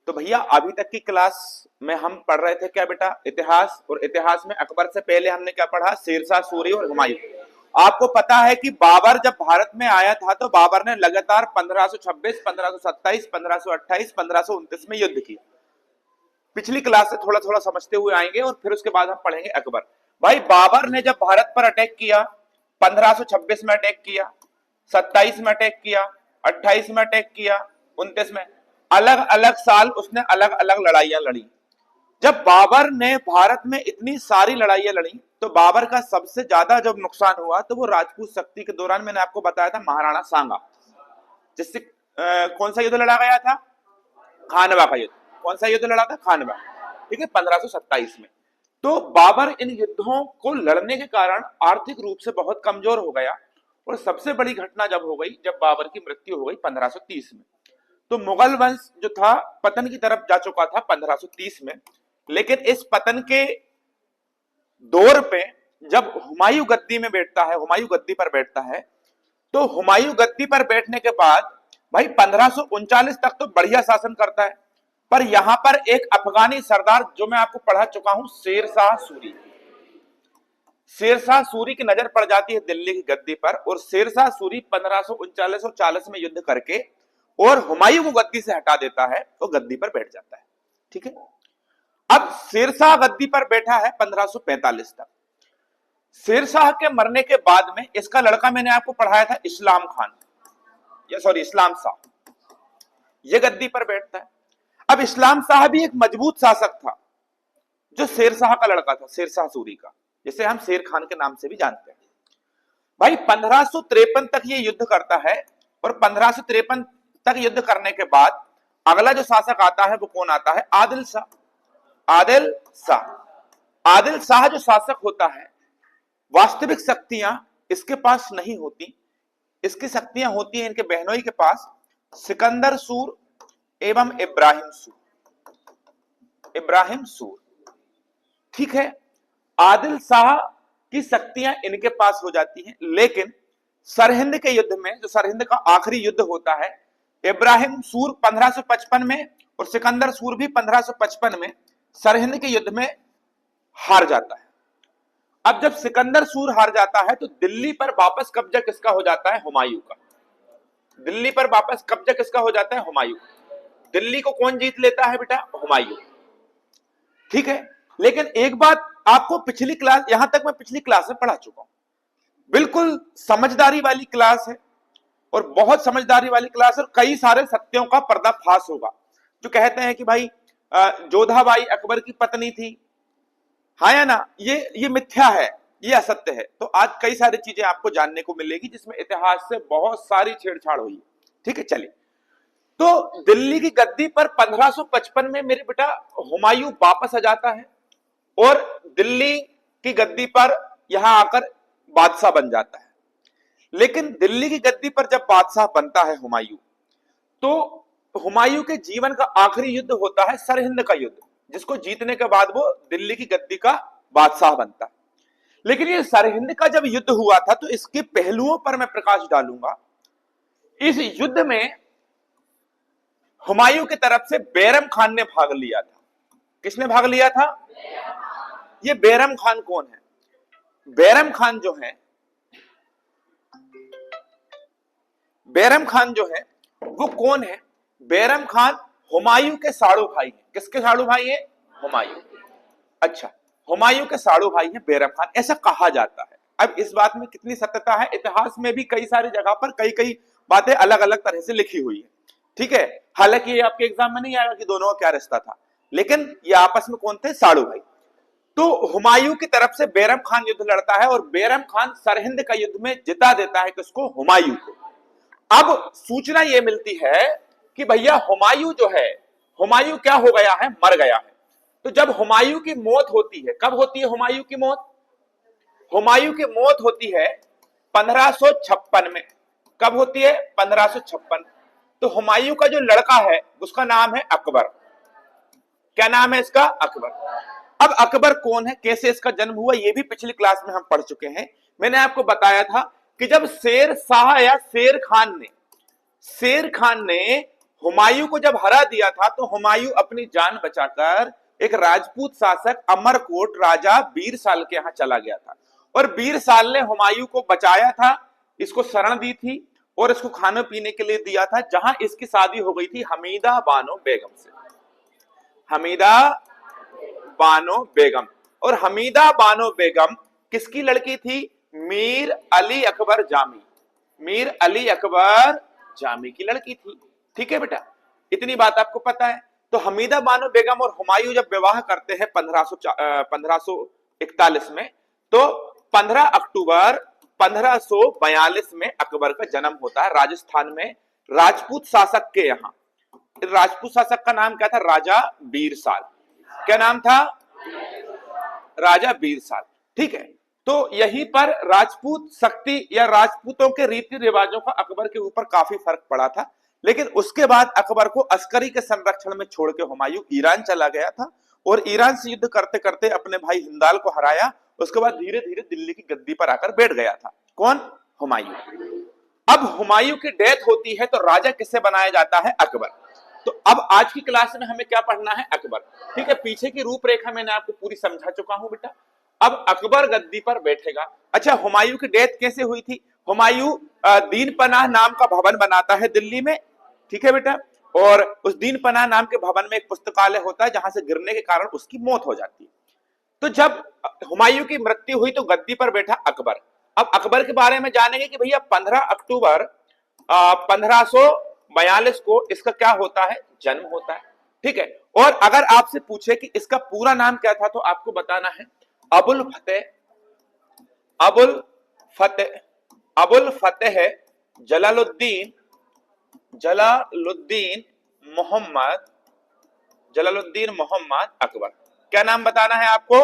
तो भैया अभी तक की क्लास में हम पढ़ रहे थे क्या बेटा, इतिहास। और इतिहास में अकबर से पहले हमने क्या पढ़ा, शेरशाह सूरी और हुमायूं। आपको पता है कि बाबर जब भारत में आया था तो बाबर ने लगातार 1526, 1527, 1528, 1529 में युद्ध किया। पिछली क्लास से थोड़ा थोड़ा समझते हुए आएंगे और फिर उसके बाद हम पढ़ेंगे अकबर। भाई बाबर ने जब भारत पर अटैक किया, 1526 में अटैक किया, 27 में अटैक किया, 28 में अटैक किया, 29 में, अलग अलग साल उसने अलग अलग लड़ाइयां लड़ी। जब बाबर ने भारत में इतनी सारी लड़ाइयां लड़ी तो बाबर का सबसे ज्यादा जब नुकसान हुआ तो वो राजपूत शक्ति के दौरान, मैंने आपको बताया था, महाराणा सांगा, जिससे कौन सा युद्ध लड़ा गया था, खानवा का युद्ध। कौन सा युद्ध लड़ा था, खानवा, ठीक है, 1527 में। तो बाबर इन युद्धों को लड़ने के कारण आर्थिक रूप से बहुत कमजोर हो गया। और सबसे बड़ी घटना जब हो गई, जब बाबर की मृत्यु हो गई 1530 में। तो मुगल वंश जो था पतन की तरफ जा चुका था 1530 में। लेकिन इस पतन के दौर पे जब हुमायूं गद्दी में बैठता है, हुमायूं गद्दी पर बैठता है, तो हुमायूं गद्दी पर बैठने के बाद भाई 1539 तक तो बढ़िया शासन करता है। पर यहां पर एक अफगानी सरदार, जो मैं आपको पढ़ा चुका हूं, शेरशाह सूरी, शेरशाह सूरी की नजर पड़ जाती है दिल्ली की गद्दी पर। और शेरशाह सूरी 1539 और 40 में युद्ध करके और हुमायूं को गद्दी से हटा देता है, वो गद्दी पर बैठ जाता है। ठीक है, अब शेरशाह गद्दी पर बैठा है 1545 तक। शेरशाह के मरने के बाद में इसका लड़का, मैंने आपको पढ़ाया था, इस्लाम खान, या सॉरी इस्लाम शाह, ये गद्दी पर बैठता है। अब इस्लाम शाह भी एक मजबूत शासक था, जो शेरशाह का लड़का था, शेरशाह सूरी का, जिसे हम शेर खान के नाम से भी जानते हैं। भाई 1553 तक ये युद्ध करता है। और 1553 तक युद्ध करने के बाद अगला जो शासक आता है वो कौन आता है, आदिल शाह। आदिल शाह, आदिल शाह जो शासक होता है, वास्तविक शक्तियां इसके पास नहीं होती, इसकी शक्तियां होती हैं इनके बहनोई के पास, सिकंदर सूर एवं इब्राहिम सूर। इब्राहिम सूर, ठीक है, आदिल शाह की शक्तियां इनके पास हो जाती हैं। लेकिन सरहिंद के युद्ध में, जो सरहिंद का आखिरी युद्ध होता है, इब्राहिम सूर 1555 में और सिकंदर सूर भी 1555 में सरहिंद के युद्ध में हार जाता है। अब जब सिकंदर सूर हार जाता है तो दिल्ली पर वापस कब्जा किसका हो जाता है, हुमायूं का। दिल्ली पर वापस कब्जा किसका हो जाता है, हुमायूं। दिल्ली को कौन जीत लेता है बेटा, हुमायूं। ठीक है, लेकिन एक बात आपको पिछली क्लास, यहां तक मैं पिछली क्लास में पढ़ा चुका हूं, बिल्कुल समझदारी वाली क्लास है और बहुत समझदारी वाली क्लास, और कई सारे सत्यों का पर्दाफाश होगा। जो कहते हैं कि भाई जोधाबाई अकबर की पत्नी थी, हाँ या ना, ये मिथ्या है, ये असत्य है। तो आज कई सारी चीजें आपको जानने को मिलेगी जिसमें इतिहास से बहुत सारी छेड़छाड़ हुई। ठीक है, चलिए। तो दिल्ली की गद्दी पर 1555 में मेरे बेटा हुमायूं वापस आ जाता है और दिल्ली की गद्दी पर यहां आकर बादशाह बन जाता है। लेकिन दिल्ली की गद्दी पर जब बादशाह बनता है हुमायूं, तो हुमायूं के जीवन का आखिरी युद्ध होता है सरहिंद का युद्ध, जिसको जीतने के बाद वो दिल्ली की गद्दी का बादशाह बनता है। लेकिन ये सरहिंद का जब युद्ध हुआ था तो इसके पहलुओं पर मैं प्रकाश डालूंगा। इस युद्ध में हुमायूं की तरफ से बैरम खान ने भाग लिया था। किसने भाग लिया था, ये बैरम खान कौन है, बैरम खान जो है, बैरम खान जो है वो कौन है, बैरम खान हुमायूं के साड़ू भाई हैं। किसके साड़ू भाई हैं, हुमायूं। अच्छा, हुमायूं के साड़ू भाई हैं बैरम खान, ऐसा कहा जाता है। अब इस बात में कितनी सत्यता है, इतिहास में भी कई सारी जगह पर कई कई बातें अलग अलग तरह से लिखी हुई है। ठीक है, हालांकि ये आपके एग्जाम में नहीं आएगा कि दोनों का क्या रिश्ता था, लेकिन ये आपस में कौन थे, साड़ू भाई। तो हुमायूं की तरफ से बैरम खान युद्ध लड़ता है और बैरम खान सरहिंद का युद्ध में जिता देता है किसको, हुमायूं को। अब सूचना यह मिलती है कि भैया हुमायूं जो है, हुमायूं क्या हो गया है, मर गया है। तो जब हुमायूं की मौत होती है, कब होती है हुमायूं की मौत, हुमायूं की मौत होती है 1556 में। कब होती है, 1556। तो हुमायूं का जो लड़का है उसका नाम है अकबर। क्या नाम है इसका, अकबर। अब अकबर कौन है, कैसे इसका जन्म हुआ, यह भी पिछली क्लास में हम पढ़ चुके हैं। मैंने आपको बताया था कि जब शेर शाह या शेर खान ने हुमायूं को जब हरा दिया था तो हुमायूं अपनी जान बचाकर एक राजपूत शासक अमरकोट राजा बीरसाल के यहां चला गया था, और बीरसाल ने हुमायूं को बचाया था, इसको शरण दी थी और इसको खाने पीने के लिए दिया था, जहां इसकी शादी हो गई थी हमीदा बानो बेगम से। हमीदा बानो बेगम। और हमीदा बानो बेगम किसकी लड़की थी? मीर अली अकबर जामी। मीर अली अकबर जामी की लड़की थी। ठीक है बेटा, इतनी बात आपको पता है। तो हमीदा बानो बेगम और हुमायूं जब विवाह करते हैं 1541 में, तो 15 अक्टूबर 1542 में अकबर का जन्म होता है राजस्थान में, राजपूत शासक के यहां। राजपूत शासक का नाम क्या था? राजा बीरसाल। क्या नाम था? राजा बीरसाल। ठीक है, तो यहीं पर राजपूत शक्ति या राजपूतों के रीति रिवाजों का अकबर के ऊपर काफी फर्क पड़ा था। लेकिन उसके बाद अकबर को अस्करी के संरक्षण में छोड़ के हुमायूं ईरान चला गया था, और ईरान से युद्ध करते करते अपने भाई हिंदाल को हराया। उसके बाद धीरे धीरे दिल्ली की गद्दी पर आकर बैठ गया था। कौन? हुमायूं। अब हुमायूं की डेथ होती है तो राजा किससे बनाया जाता है? अकबर। तो अब आज की क्लास में हमें क्या पढ़ना है? अकबर। ठीक है, पीछे की रूपरेखा मैंने आपको पूरी समझा चुका हूं बेटा। अब अकबर गद्दी पर बैठेगा। अच्छा, हुमायूं की डेथ कैसे हुई थी? हुमायूं दीन पनाह नाम का भवन बनाता है दिल्ली में। ठीक है बेटा, और उस दीन पनाह नाम के भवन में एक पुस्तकालय होता है, जहां से गिरने के कारण उसकी मौत हो जाती है। तो जब हुमायूं की मृत्यु हुई तो गद्दी पर बैठा अकबर। अब अकबर के बारे में जानेंगे कि भैया 15 अक्टूबर 1542 को इसका क्या होता है? जन्म होता है। ठीक है, और अगर आपसे पूछे कि इसका पूरा नाम क्या था, तो आपको बताना है अबुल फतेह जलालुद्दीन मोहम्मद अकबर। क्या नाम बताना है आपको?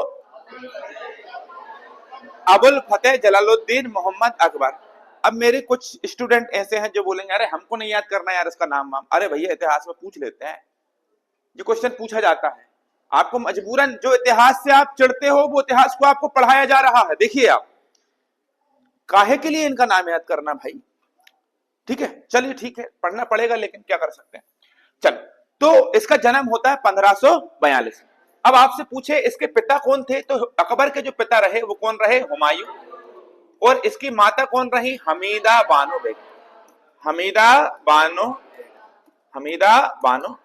अबुल फतेह जलालुद्दीन मोहम्मद अकबर। अब मेरे कुछ स्टूडेंट ऐसे हैं जो बोलेंगे अरे हमको नहीं याद करना यार इसका नाम वाम। अरे भैया इतिहास में पूछ लेते हैं, ये क्वेश्चन पूछा जाता है। आपको मजबूरन जो इतिहास से आप चिढ़ते हो वो इतिहास को आपको पढ़ाया जा रहा है। देखिए आप काहे के लिए इनका नाम याद करना भाई? ठीक है, चलिए ठीक है, पढ़ना पड़ेगा, लेकिन क्या कर सकते हैं। चल, तो इसका जन्म होता है 1542। अब आपसे पूछे इसके पिता कौन थे, तो अकबर के जो पिता रहे वो कौन रहे? हुमायूं। और इसकी माता कौन रही? हमीदा बानो बेगम। हमीदा बानो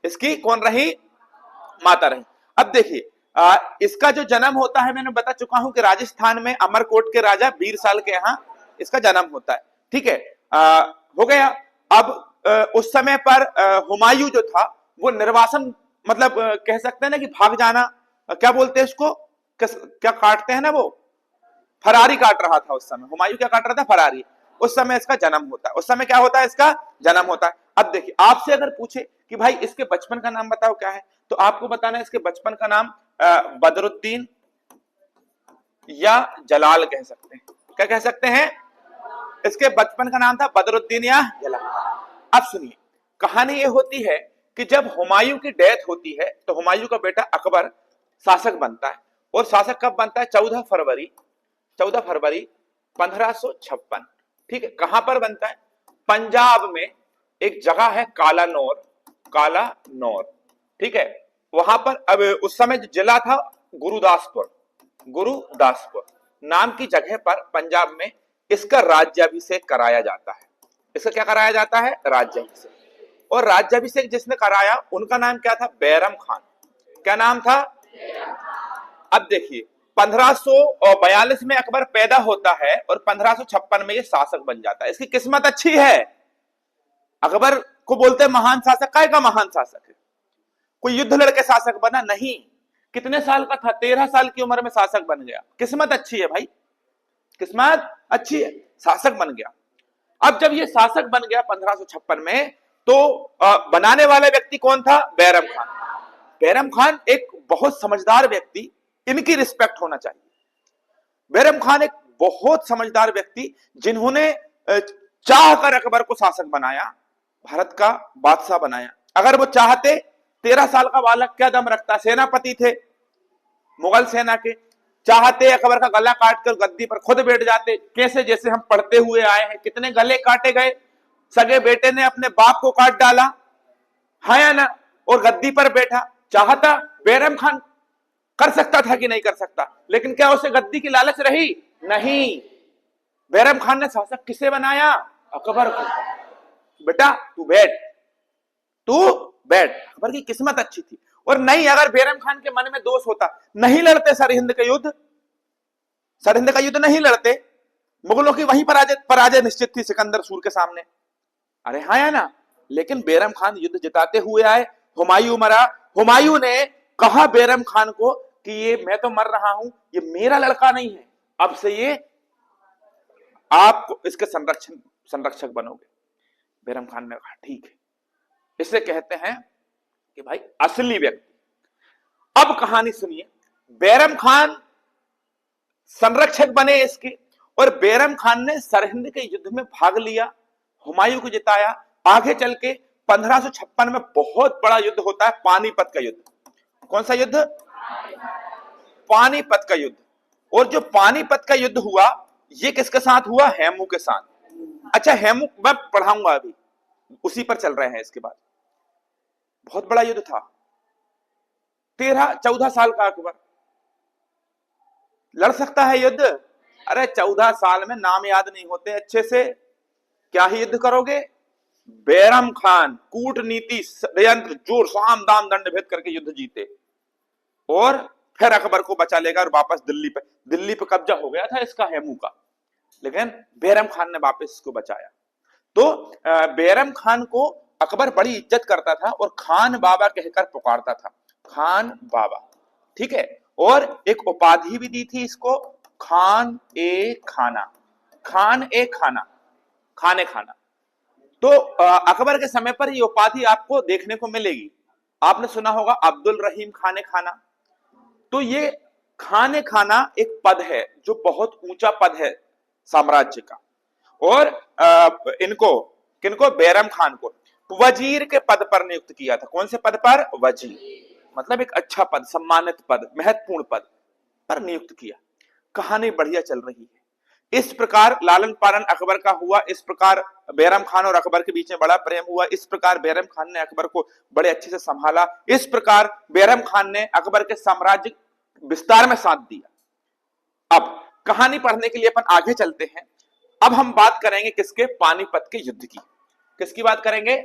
इसकी कौन रही? माता रही। अब देखिए इसका जो जन्म होता है, मैंने बता चुका हूं कि राजस्थान में अमरकोट के राजा बीरसाल के यहाँ इसका जन्म होता है। ठीक है, हो गया। अब उस समय पर हुमायूं जो था वो निर्वासन, मतलब कह सकते हैं ना कि भाग जाना, क्या बोलते हैं इसको, क्या काटते हैं ना वो, फरारी काट रहा था उस समय। हुमायूं क्या काट रहा था? फरारी। उस समय इसका जन्म होता है। उस समय क्या होता है? इसका जन्म होता है। अब देखिए आपसे अगर पूछे कि भाई इसके बचपन का नाम बताओ क्या है, तो आपको बताना है इसके बचपन का नाम बदरुद्दीन या जलाल कह सकते हैं। क्या कह सकते हैं? इसके बचपन का नाम था बदरुद्दीन या जलाल। अब सुनिए, कहानी ये होती है कि जब हुमायूं की डेथ होती है तो हुमायूं का बेटा अकबर शासक बनता है। और शासक कब बनता है? 14 फरवरी 1556। ठीक है, कहां पर बनता है? पंजाब में एक जगह है काला नौर। ठीक है, वहां पर अब उस समय जो जिला था गुरुदासपुर नाम की जगह पर पंजाब में इसका राज्याभिषेक कराया जाता है। इसका क्या कराया जाता है? राज्याभिषेक। और राज्याभिषेक जिसने कराया उनका नाम क्या था? बैरम खान। क्या नाम था? अब देखिए 1542 में अकबर पैदा होता है और 1556 में ये शासक बन जाता है। इसकी किस्मत अच्छी है। अकबर को बोलते हैं महान शासक। काय का महान शासक है? कोई युद्ध लड़के शासक बना नहीं। कितने साल का था? 13 साल की उम्र में शासक बन गया। किस्मत अच्छी है भाई, किस्मत अच्छी है, शासक बन गया। अब जब ये शासक बन गया 1556 में, तो बनाने वाला व्यक्ति कौन था? बैरम खान। बैरम खान एक बहुत समझदार व्यक्ति, इनकी रिस्पेक्ट होना चाहिए। बैरम खान एक बहुत समझदार व्यक्ति जिन्होंने चाहकर अकबर को शासक बनाया, भारत का बादशाह बनाया। अगर वो चाहते, 13 साल का बालक क्या दम रखता, सेनापति थे मुगल सेना के, चाहते अकबर का गला काट कर गद्दी पर खुद बैठ जाते। कैसे? जैसे हम पढ़ते हुए आए हैं, कितने गले काटे गए। सगे बेटे ने अपने बाप को काट डाला, हाँ या ना? और गद्दी पर बैठा, चाहता बैरम खान कर सकता था कि नहीं कर सकता, लेकिन क्या उसे गद्दी की लालच रही? नहीं। बैरम खान ने शासक किसे बनाया? अकबर को। बेटा तू बैठ, तू बैठ। अकबर की किस्मत अच्छी थी। और नहीं, अगर बैरम खान के मन में दोष होता, नहीं लड़ते सरहिंद का युद्ध, सरहिंद का युद्ध नहीं लड़ते, मुगलों की वहीं पराजय निश्चित थी सिकंदर सूर के सामने। अरे हाँ या ना? लेकिन बैरम खान युद्ध जिताते हुए आए, हुमायूं मरा। हुमायूं ने कहा बैरम खान को कि ये मैं तो मर रहा हूं, ये मेरा लड़का नहीं है, अब से ये आप इसके संरक्षक बनोगे। बैरम खान ने कहा ठीक है। इसे कहते हैं कि भाई असली व्यक्ति। अब कहानी सुनिए। बैरम खान संरक्षक बने इसके, और बैरम खान ने सरहिंद के युद्ध में भाग लिया, हुमायूं को जिताया। आगे चल के 1556 में बहुत बड़ा युद्ध होता है, पानीपत का युद्ध। कौन सा युद्ध? पानीपत का युद्ध। और जो पानीपत का युद्ध हुआ, ये किसके साथ हुआ? हेमू के साथ। अच्छा, हेमू मैं पढ़ाऊंगा, अभी उसी पर चल रहे हैं। इसके बाद बहुत बड़ा युद्ध था। 13-14 साल का अकबर लड़ सकता है युद्ध? अरे 14 साल में नाम याद नहीं होते अच्छे से, क्या ही युद्ध करोगे? बैरम खान कूटनीति षड्यंत्र जोर साम दाम दंड भेद करके युद्ध जीते, और फिर अकबर को बचा लेगा और वापस दिल्ली पे कब्जा हो गया था इसका, हेमू का, लेकिन बैरम खान ने वापस इसको बचाया। तो बैरम खान को अकबर बड़ी इज्जत करता था और खान बाबा कहकर पुकारता था, खान बाबा, ठीक है। और एक उपाधि भी दी थी इसको, खान ए खाना, खान ए खाना, खाने खाना। तो अकबर के समय पर ये उपाधि आपको देखने को मिलेगी। आपने सुना होगा अब्दुल रहीम खाने खाना। तो ये खाने खाना एक पद है जो बहुत ऊंचा पद है साम्राज्य का। और इनको किनको? बैरम खान को वजीर के पद पर नियुक्त किया था। कौन से पद पर? वजीर, मतलब एक अच्छा पद, सम्मानित पद, महत्वपूर्ण पद पर नियुक्त किया। कहानी बढ़िया चल रही है। इस प्रकार लालन पालन अकबर का हुआ, इस प्रकार बैरम खान और अकबर के बीच में बड़ा प्रेम हुआ, इस प्रकार बैरम खान ने अकबर को बड़े अच्छे से संभाला, इस प्रकार बैरम खान ने अकबर के साम्राज्य विस्तार में साथ दिया। अब कहानी पढ़ने के लिए अपन आगे चलते हैं। अब हम बात करेंगे किसके? पानीपत के युद्ध की। किसकी बात करेंगे?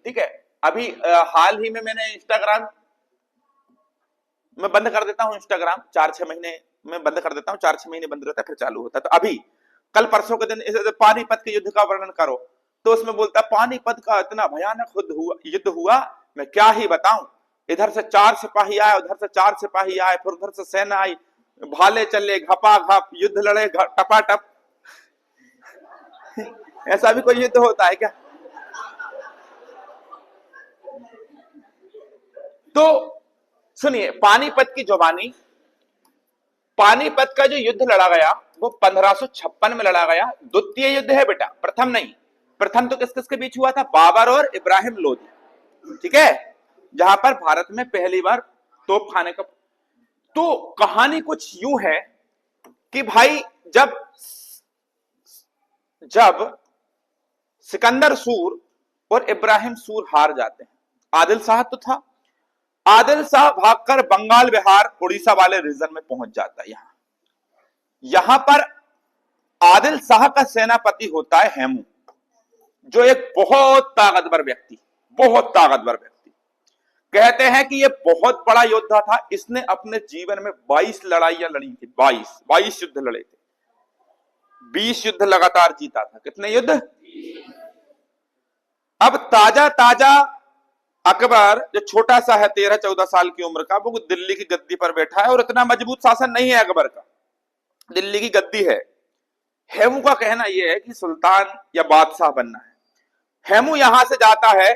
ठीक है। अभी हाल ही में मैंने इंस्टाग्राम में बंद कर देता हूं, इंस्टाग्राम 4-6 महीने में बंद कर देता हूं, 4-6 महीने बंद रहता है फिर चालू होता है। तो अभी कल परसों के दिन पानीपत के युद्ध का वर्णन करो, तो उसमें बोलता पानीपत का इतना भयानक युद्ध हुआ, मैं क्या ही बताऊं। इधर से 4 सिपाही आए, उधर से 4 सिपाही आए, फिर उधर से सेना आई, भाले चले घपाघप, युद्ध लड़े टपाटप। ऐसा भी कोई युद्ध होता है क्या? तो सुनिए, पानीपत की जुबानी, पानीपत का जो युद्ध लड़ा गया वो 1556 में लड़ा गया। द्वितीय युद्ध है बेटा, प्रथम नहीं। प्रथम तो किस किस के बीच हुआ था? बाबर और इब्राहिम लोदी, ठीक है, जहां पर भारत में पहली बार तोप खाने का। तो कहानी कुछ यूं है कि भाई जब सिकंदर सूर और इब्राहिम सूर हार जाते हैं, आदिल शाह तो था, आदिल शाह भागकर बंगाल, बिहार, उड़ीसा वाले रीजन में पहुंच जाता है। यहां पर आदिल शाह का सेनापति होता है हेमू, जो एक बहुत ताकतवर व्यक्ति, बहुत ताकतवर व्यक्ति। कहते हैं कि यह बहुत बड़ा योद्धा था। इसने अपने जीवन में 22 लड़ाइयां लड़ी थी, 22 युद्ध लड़े थे, 20 युद्ध लगातार जीता था। कितने युद्ध? अब ताजा ताजा अकबर जो छोटा सा है, 13-14 साल की उम्र का, वो दिल्ली की गद्दी पर बैठा है और इतना मजबूत शासन नहीं है अकबर का, दिल्ली की गद्दी है। हेमू का कहना यह है कि सुल्तान या बादशाह बनना है। हेमू यहां से जाता है,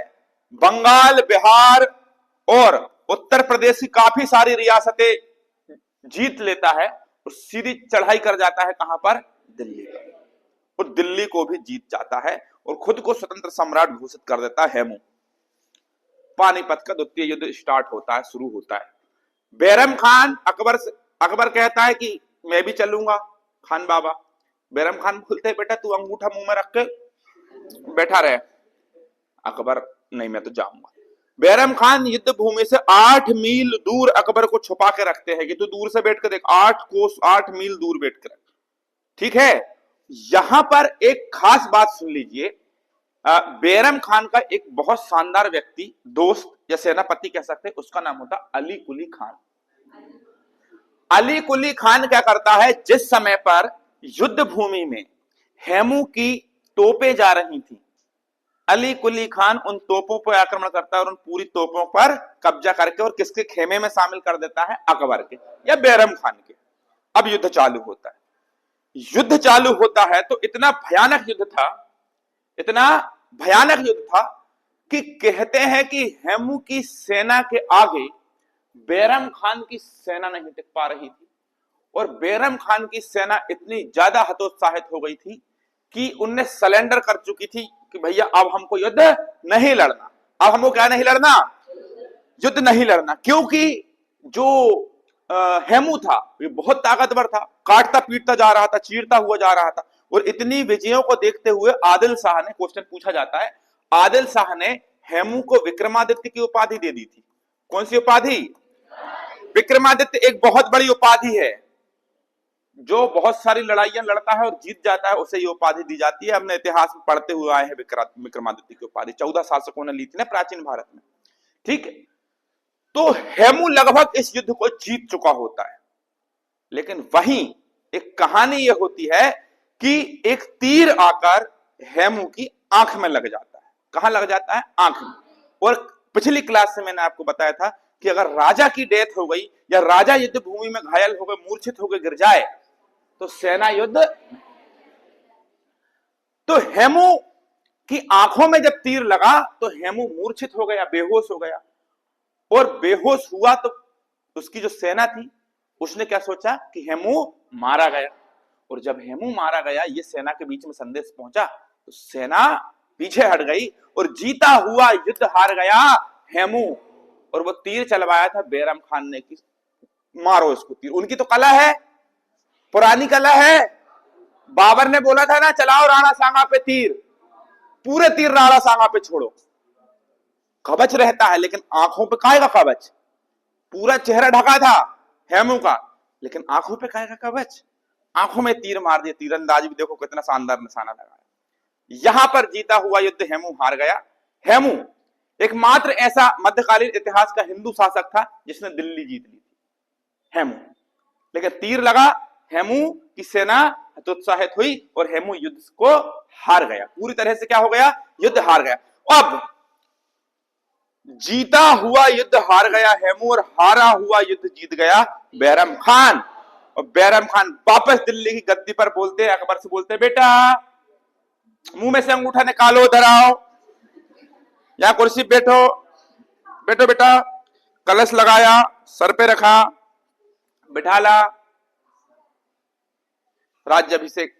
बंगाल, बिहार और उत्तर प्रदेश की काफी सारी रियासतें जीत लेता है और सीधी चढ़ाई कर जाता है कहां पर? दिल्ली पर। और दिल्ली को भी जीत जाता है और खुद को स्वतंत्र सम्राट घोषित कर देता है हेमू। पानीपत का द्वितीय युद्ध स्टार्ट होता है, शुरू होता है। बैरम खान अकबर कहता है कि मैं भी चलूंगा खान बाबा। बैरम खान बोलते हैं बेटा तू अंगूठा मुंह में रख के बैठा रहे। अकबर नहीं मैं तो जाऊंगा। बैरम खान युद्ध भूमि से 8 मील दूर अकबर को छुपा के रखते हैं कि तू दूर से बैठ कर देख, 8 कोस 8 मील दूर बैठ कर। ठीक है, यहां पर एक खास बात सुन लीजिए। बैरम खान का एक बहुत शानदार व्यक्ति, दोस्त या सेनापति कह सकते हैं, उसका नाम होता अली कुली खान। अली कुली खान क्या करता है, जिस समय पर युद्ध भूमि में हेमू की तोपें जा रही थी, अली कुली खान उन तोपों पर आक्रमण करता है और उन पूरी तोपों पर कब्जा करके और किसके खेमे में शामिल कर देता है, अकबर के या बैरम खान के। अब युद्ध चालू होता है। युद्ध चालू होता है तो इतना भयानक युद्ध था, इतना भयानक युद्ध था कि कहते हैं कि हेमू की सेना के आगे बैरम खान की सेना नहीं टिक पा रही थी और बैरम खान की सेना इतनी ज्यादा हतोत्साहित हो गई थी कि उनने सरेंडर कर चुकी थी कि भैया अब हमको युद्ध नहीं लड़ना, अब हमको क्या नहीं लड़ना, युद्ध नहीं लड़ना। क्योंकि जो हेमू था ये बहुत ताकतवर था, काटता पीटता जा रहा था, चीरता हुआ जा रहा था। और इतनी विजयों को देखते हुए आदिल शाह ने, क्वेश्चन पूछा जाता है, आदिल शाह ने हेमू को विक्रमादित्य की उपाधि दे दी थी। कौन सी उपाधि? विक्रमादित्य एक बहुत बड़ी उपाधि है, जो बहुत सारी लड़ाइयां लड़ता है और जीत जाता है उसे ये उपाधि दी जाती है। हमने इतिहास में पढ़ते हुए आए हैं विक्रमादित्य की उपाधि 14 शासकों ने ली थी ना प्राचीन भारत में। ठीक है, तो हेमू लगभग इस युद्ध को जीत चुका होता है, लेकिन वहीं एक कहानी यह होती है कि एक तीर आकर हेमू की आंख में लग जाता है। कहां लग जाता है? आंख में। और पिछली क्लास से मैंने आपको बताया था कि अगर राजा की डेथ हो गई या राजा युद्ध भूमि में घायल हो गए, मूर्छित हो गए, गिर जाए तो सेना युद्ध। तो हेमू की आंखों में जब तीर लगा तो हेमू मूर्छित हो गया, बेहोश हो गया। और बेहोश हुआ तो उसकी जो सेना थी उसने क्या सोचा कि हेमू मारा गया। और जब हेमू मारा गया, ये सेना के बीच में संदेश पहुंचा तो सेना पीछे हट गई और जीता हुआ युद्ध हार गया हेमू। और वो तीर चलवाया था बैरम खान ने कि मारो इसको तीर। उनकी तो कला है, पुरानी कला है। बाबर ने बोला था ना, चलाओ राणा सांगा पे तीर, पूरे तीर राणा सांगा पे छोड़ो। कवच रहता है लेकिन आंखों पे काहे का कवच? पूरा चेहरा ढका था हेमू का, लेकिन आंखों पे काहे का कवच? आंखों में तीर मार दिया। तीरंदाज भी देखो कितना शानदार निशाना लगाया। यहां पर जीता हुआ युद्ध हेमू हार गया। हेमू एकमात्र ऐसा मध्यकालीन इतिहास का हिंदू शासक था जिसने दिल्ली जीत ली थी, हेमू। लेकिन तीर लगा, हेमू की सेना हतोत्साहित हुई और हेमू युद्ध को हार गया। पूरी तरह से क्या हो गया? युद्ध हार गया। अब जीता हुआ युद्ध हार गया हेमू और हारा हुआ युद्ध जीत गया बैरम खान। और बैरम खान वापस दिल्ली की गद्दी पर बोलते हैं, अकबर से बोलते हैं, बेटा मुंह में से अंगूठा निकालो, धराओ, यहां कुर्सी बैठो, बैठो बेटा। कलश लगाया, सर पे रखा, बिठाला, राज्याभिषेक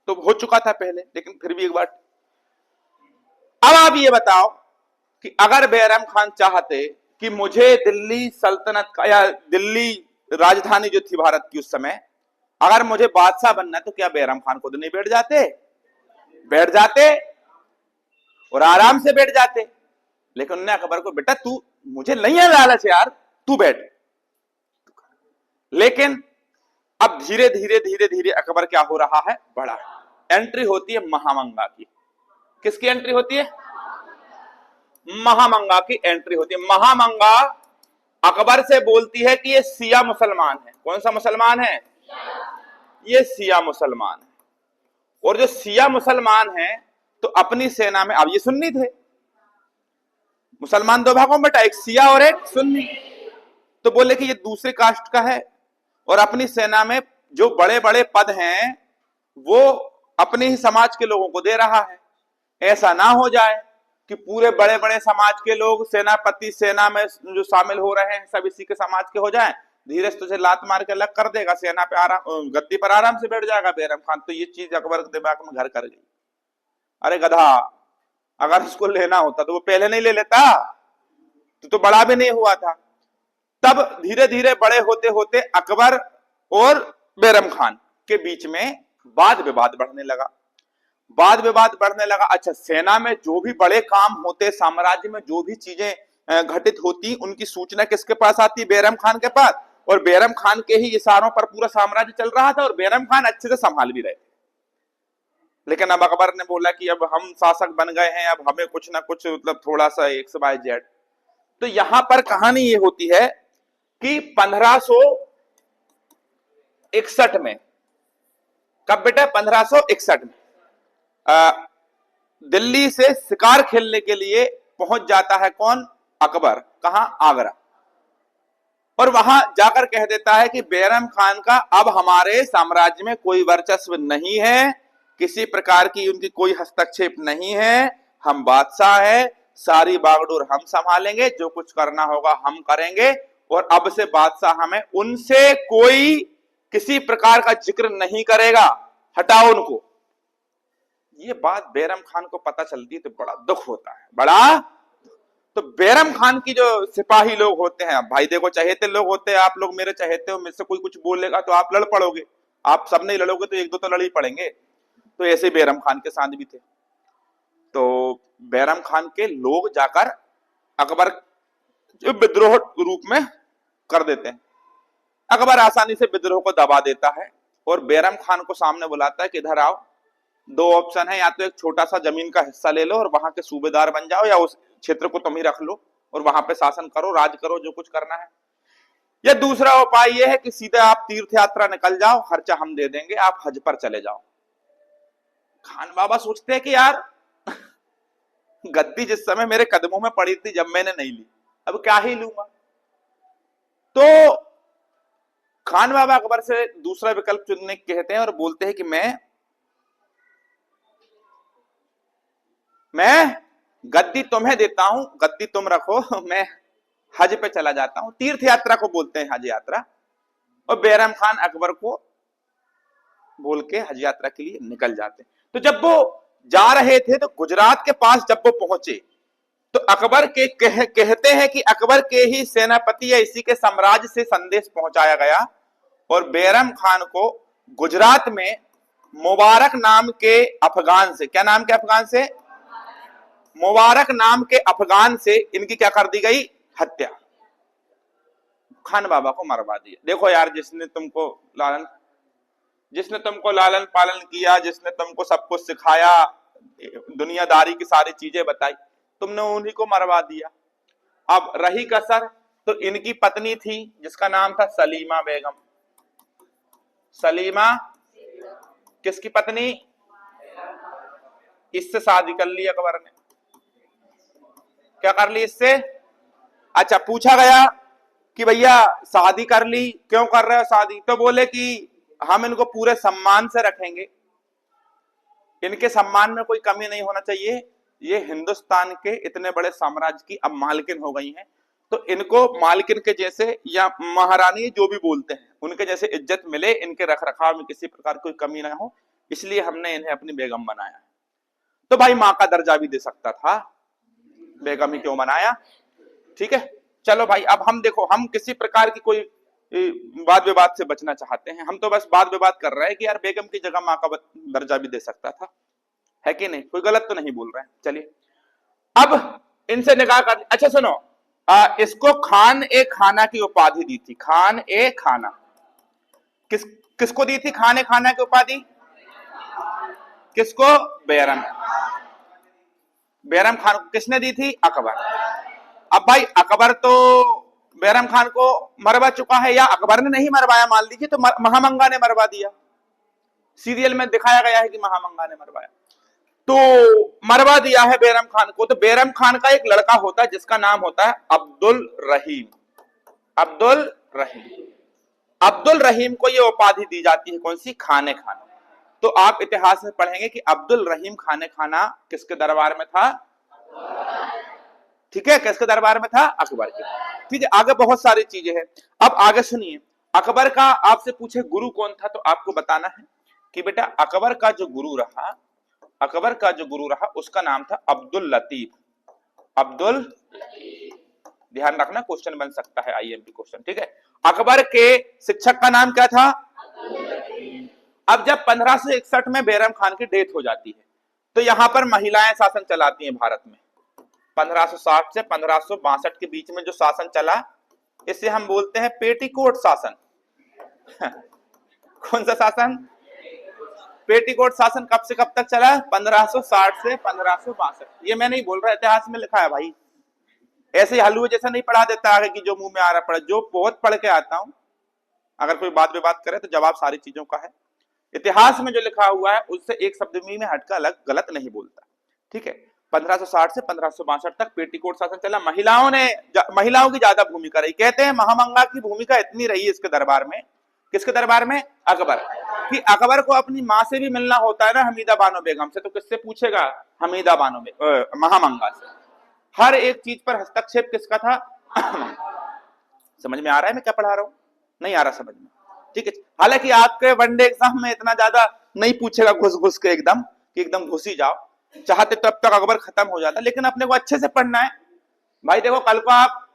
तो हो चुका था पहले, लेकिन फिर भी एक बार। अब आप ये बताओ कि अगर बैरम खान चाहते कि मुझे दिल्ली सल्तनत का या दिल्ली राजधानी जो थी भारत की उस समय, अगर मुझे बादशाह बनना है तो क्या बैरम खान खुद नहीं बैठ जाते? बैठ जाते और आराम से बैठ जाते। लेकिन उन्होंने अकबर को, बेटा तू, मुझे नहीं है लालच यार, तू बैठ। लेकिन अब धीरे धीरे धीरे धीरे अकबर क्या हो रहा है? बड़ा। एंट्री होती है महामंगा की। किसकी एंट्री होती है? महामंगा की एंट्री होती है। महामंगा अकबर से बोलती है कि ये सिया मुसलमान है। कौन सा मुसलमान है? ये सिया मुसलमान है। और जो सिया मुसलमान है तो अपनी सेना में, अब ये सुन्नी थे, मुसलमान दो भागों में बटा, एक सिया और एक सुन्नी। तो बोले कि ये दूसरे कास्ट का है और अपनी सेना में जो बड़े बड़े पद हैं वो अपने ही समाज के लोगों को दे रहा है। ऐसा ना हो जाए कि पूरे बड़े बड़े समाज के लोग सेनापति सेना में जो शामिल हो रहे हैं सब इसी के समाज के हो जाएं, धीरे से तुझे लात मार के अलग कर देगा, सेना पे आराम, गद्दी पर आराम से बैठ जाएगा बैरम खान। तो ये चीज अकबर के दिमाग में घर कर गई। अरे गधा, अगर इसको लेना होता तो वो पहले नहीं ले लेता, तो बड़ा भी नहीं हुआ था। तब धीरे धीरे बड़े होते होते अकबर और बैरम खान के बीच में वाद विवाद बढ़ने लगा। वाद विवाद बढ़ने लगा। अच्छा, सेना में जो भी बड़े काम होते, साम्राज्य में जो भी चीजें घटित होती, उनकी सूचना किसके पास आती? बैरम खान के पास। और बैरम खान के ही इशारों पर पूरा साम्राज्य चल रहा था और बैरम खान अच्छे से संभाल भी रहे थे। लेकिन अब अकबर ने बोला कि अब हम शासक बन गए हैं, अब हमें कुछ ना कुछ मतलब थोड़ा सा XYZ। तो यहां पर कहानी ये होती है कि 1561 में, कब बेटा? 1561 में दिल्ली से शिकार खेलने के लिए पहुंच जाता है कौन? अकबर। कहां? आगरा। और वहां जाकर कह देता है कि बैरम खान का अब हमारे साम्राज्य में कोई वर्चस्व नहीं है, किसी प्रकार की उनकी कोई हस्तक्षेप नहीं है, हम बादशाह है, सारी बागडोर हम संभालेंगे, जो कुछ करना होगा हम करेंगे, और अब से बादशाह हमें उनसे कोई किसी प्रकार का जिक्र नहीं करेगा, हटाओ उनको। ये बात बैरम खान को पता चलती है तो बड़ा दुख होता है, बड़ा। तो बैरम खान की जो सिपाही लोग होते हैं, भाई देखो चहेते लोग होते हैं, आप लोग मेरे चहेते हो, मेरे से कोई कुछ बोलेगा तो आप लड़ पड़ोगे, आप सब नहीं लड़ोगे तो एक दो तो लड़ ही पड़ेंगे। तो ऐसे बैरम खान के साथ भी थे। तो बैरम खान के लोग जाकर अकबर जो विद्रोह रूप में कर देते हैं। अकबर आसानी से विद्रोह को दबा देता है और बैरम खान को सामने बुलाता है कि इधर आओ, दो ऑप्शन है, या तो एक छोटा सा जमीन का हिस्सा ले लो और वहां के सूबेदार बन जाओ, या उस क्षेत्र को तुम ही रख लो और वहां पे शासन करो, राज करो, जो कुछ करना है। या दूसरा उपाय यह है कि सीधे आप तीर्थ यात्रा निकल जाओ, खर्चा हम दे देंगे, आप हज पर चले जाओ। खान बाबा सोचते हैं कि यार गद्दी जिस समय मेरे कदमों में पड़ी थी, जब मैंने नहीं ली, अब क्या ही लूंगा। तो खान बाबा अकबर से दूसरा विकल्प चुनने कहते हैं और बोलते हैं कि मैं गद्दी तुम्हें देता हूं, गद्दी तुम रखो, मैं हज पे चला जाता हूं। तीर्थ यात्रा को बोलते हैं हज यात्रा। और बैरम खान अकबर को बोल के हज यात्रा के लिए निकल जाते हैं। तो जब वो जा रहे थे तो गुजरात के पास जब वो पहुंचे तो अकबर के कहते हैं कि अकबर के ही सेनापति या इसी के साम्राज्य से संदेश पहुंचाया गया और बैरम खान को गुजरात में मुबारक नाम के अफगान से, क्या नाम के अफगान से? मुबारक नाम के अफगान से इनकी क्या कर दी गई? हत्या। खान बाबा को मरवा दिया। देखो यार, जिसने तुमको लालन पालन किया, जिसने तुमको सब कुछ सिखाया, दुनियादारी की सारी चीजें बताई, तुमने उन्हीं को मरवा दिया। अब रही कसर तो इनकी पत्नी थी जिसका नाम था सलीमा बेगम। सलीमा किसकी पत्नी? इससे शादी कर ली अकबर ने। क्या कर ली इससे? अच्छा, पूछा गया कि भैया शादी कर ली, क्यों कर रहे हो शादी? तो बोले कि हम इनको पूरे सम्मान से रखेंगे, इनके सम्मान में कोई कमी नहीं होना चाहिए, ये हिंदुस्तान के इतने बड़े साम्राज्य की अब मालकिन हो गई हैं, तो इनको मालकिन के जैसे या महारानी जो भी बोलते हैं उनके जैसे इज्जत मिले, इनके रख रखाव में किसी प्रकार कोई कमी ना हो, इसलिए हमने इन्हें अपनी बेगम बनाया है। तो भाई मां का दर्जा भी दे सकता था, बेगम ही क्यों बनाया? ठीक है, चलो भाई, अब हम देखो, हम किसी प्रकार की कोई वाद विवाद से बचना चाहते हैं, हम तो बस वाद विवाद कर रहे हैं कि यार बेगम की जगह मां का दर्जा भी दे सकता था, है कि नहीं? कोई गलत तो नहीं बोल रहे हैं। चलिए, अब इनसे निकाह कर। अच्छा सुनो, इसको खान ए खाना की उपाधि दी थी। खान ए खाना किसको दी थी? खान ए खाना की उपाधि किसको? बैरम खान को किसने दी थी? अकबर। अब भाई अकबर तो बैरम खान को मरवा चुका है, या अकबर ने नहीं मरवाया मान लीजिए, तो महामंगा ने मरवा दिया। सीरियल में दिखाया गया है कि महामंगा ने मरवाया, तो मरवा दिया है बैरम खान को। तो बैरम खान का एक लड़का होता है जिसका नाम होता है अब्दुल रहीम। अब्दुल रहीम को यह उपाधि दी जाती है, कौन सी? खाने खाना। तो आप इतिहास में पढ़ेंगे कि अब्दुल रहीम खाने खाना किसके दरबार में था? ठीक है, किसके दरबार में था? अकबर के। ठीक है, आगे बहुत सारी चीजें हैं। अब आगे सुनिए, अकबर का आपसे पूछे गुरु कौन था, तो आपको बताना है कि बेटा अकबर का जो गुरु रहा उसका नाम था अब्दुल लतीफ। ध्यान रखना, क्वेश्चन बन सकता है, IMP क्वेश्चन। ठीक है, अकबर के शिक्षक का नाम क्या था? अब जब 1561 में बैरम खान की डेथ हो जाती है तो यहां पर महिलाएं शासन चलाती हैं भारत में। 1560 से 1562 के बीच में जो शासन चला, इसे हम बोलते हैं पेटीकोट शासन। कौन सा शासन? पेटीकोट शासन। कब से कब तक चला? 1560 से 1562। ये मैं नहीं बोल रहा, इतिहास में लिखा है भाई। ऐसे ही हलवे जैसा नहीं पढ़ा देता आगे की जो मुंह में आ रहा पढ़ा। जो बहुत पढ़ के आता हूं, अगर कोई बात पे बात करे तो जवाब सारी चीजों का है। इतिहास में जो लिखा हुआ है उससे एक शब्द में हटकर अलग गलत नहीं बोलता। ठीक है। 1560 से 1562 तक पेटीकोट शासन चला। महिलाओं की ज्यादा भूमिका रही। कहते हैं महामंगा की भूमिका इतनी रही इसके दरबार में। किसके दरबार में? अकबर। कि अकबर को अपनी माँ से भी मिलना होता है ना, हमीदा बानो बेगम से, तो किससे पूछेगा? हमीदा बानो महामंगा से। हर एक चीज पर हस्तक्षेप किसका था? समझ में आ रहा है मैं क्या पढ़ा रहा हूं? नहीं आ रहा समझ में? ठीक है। हालांकि आपके वनडे एग्जाम में इतना ज्यादा नहीं पूछेगा घुस घुस के एकदम कि एकदम घुस ही जाओ। चाहते तब तक अकबर खत्म हो जाता, लेकिन अपने को अच्छे से पढ़ना है भाई। देखो कल को आप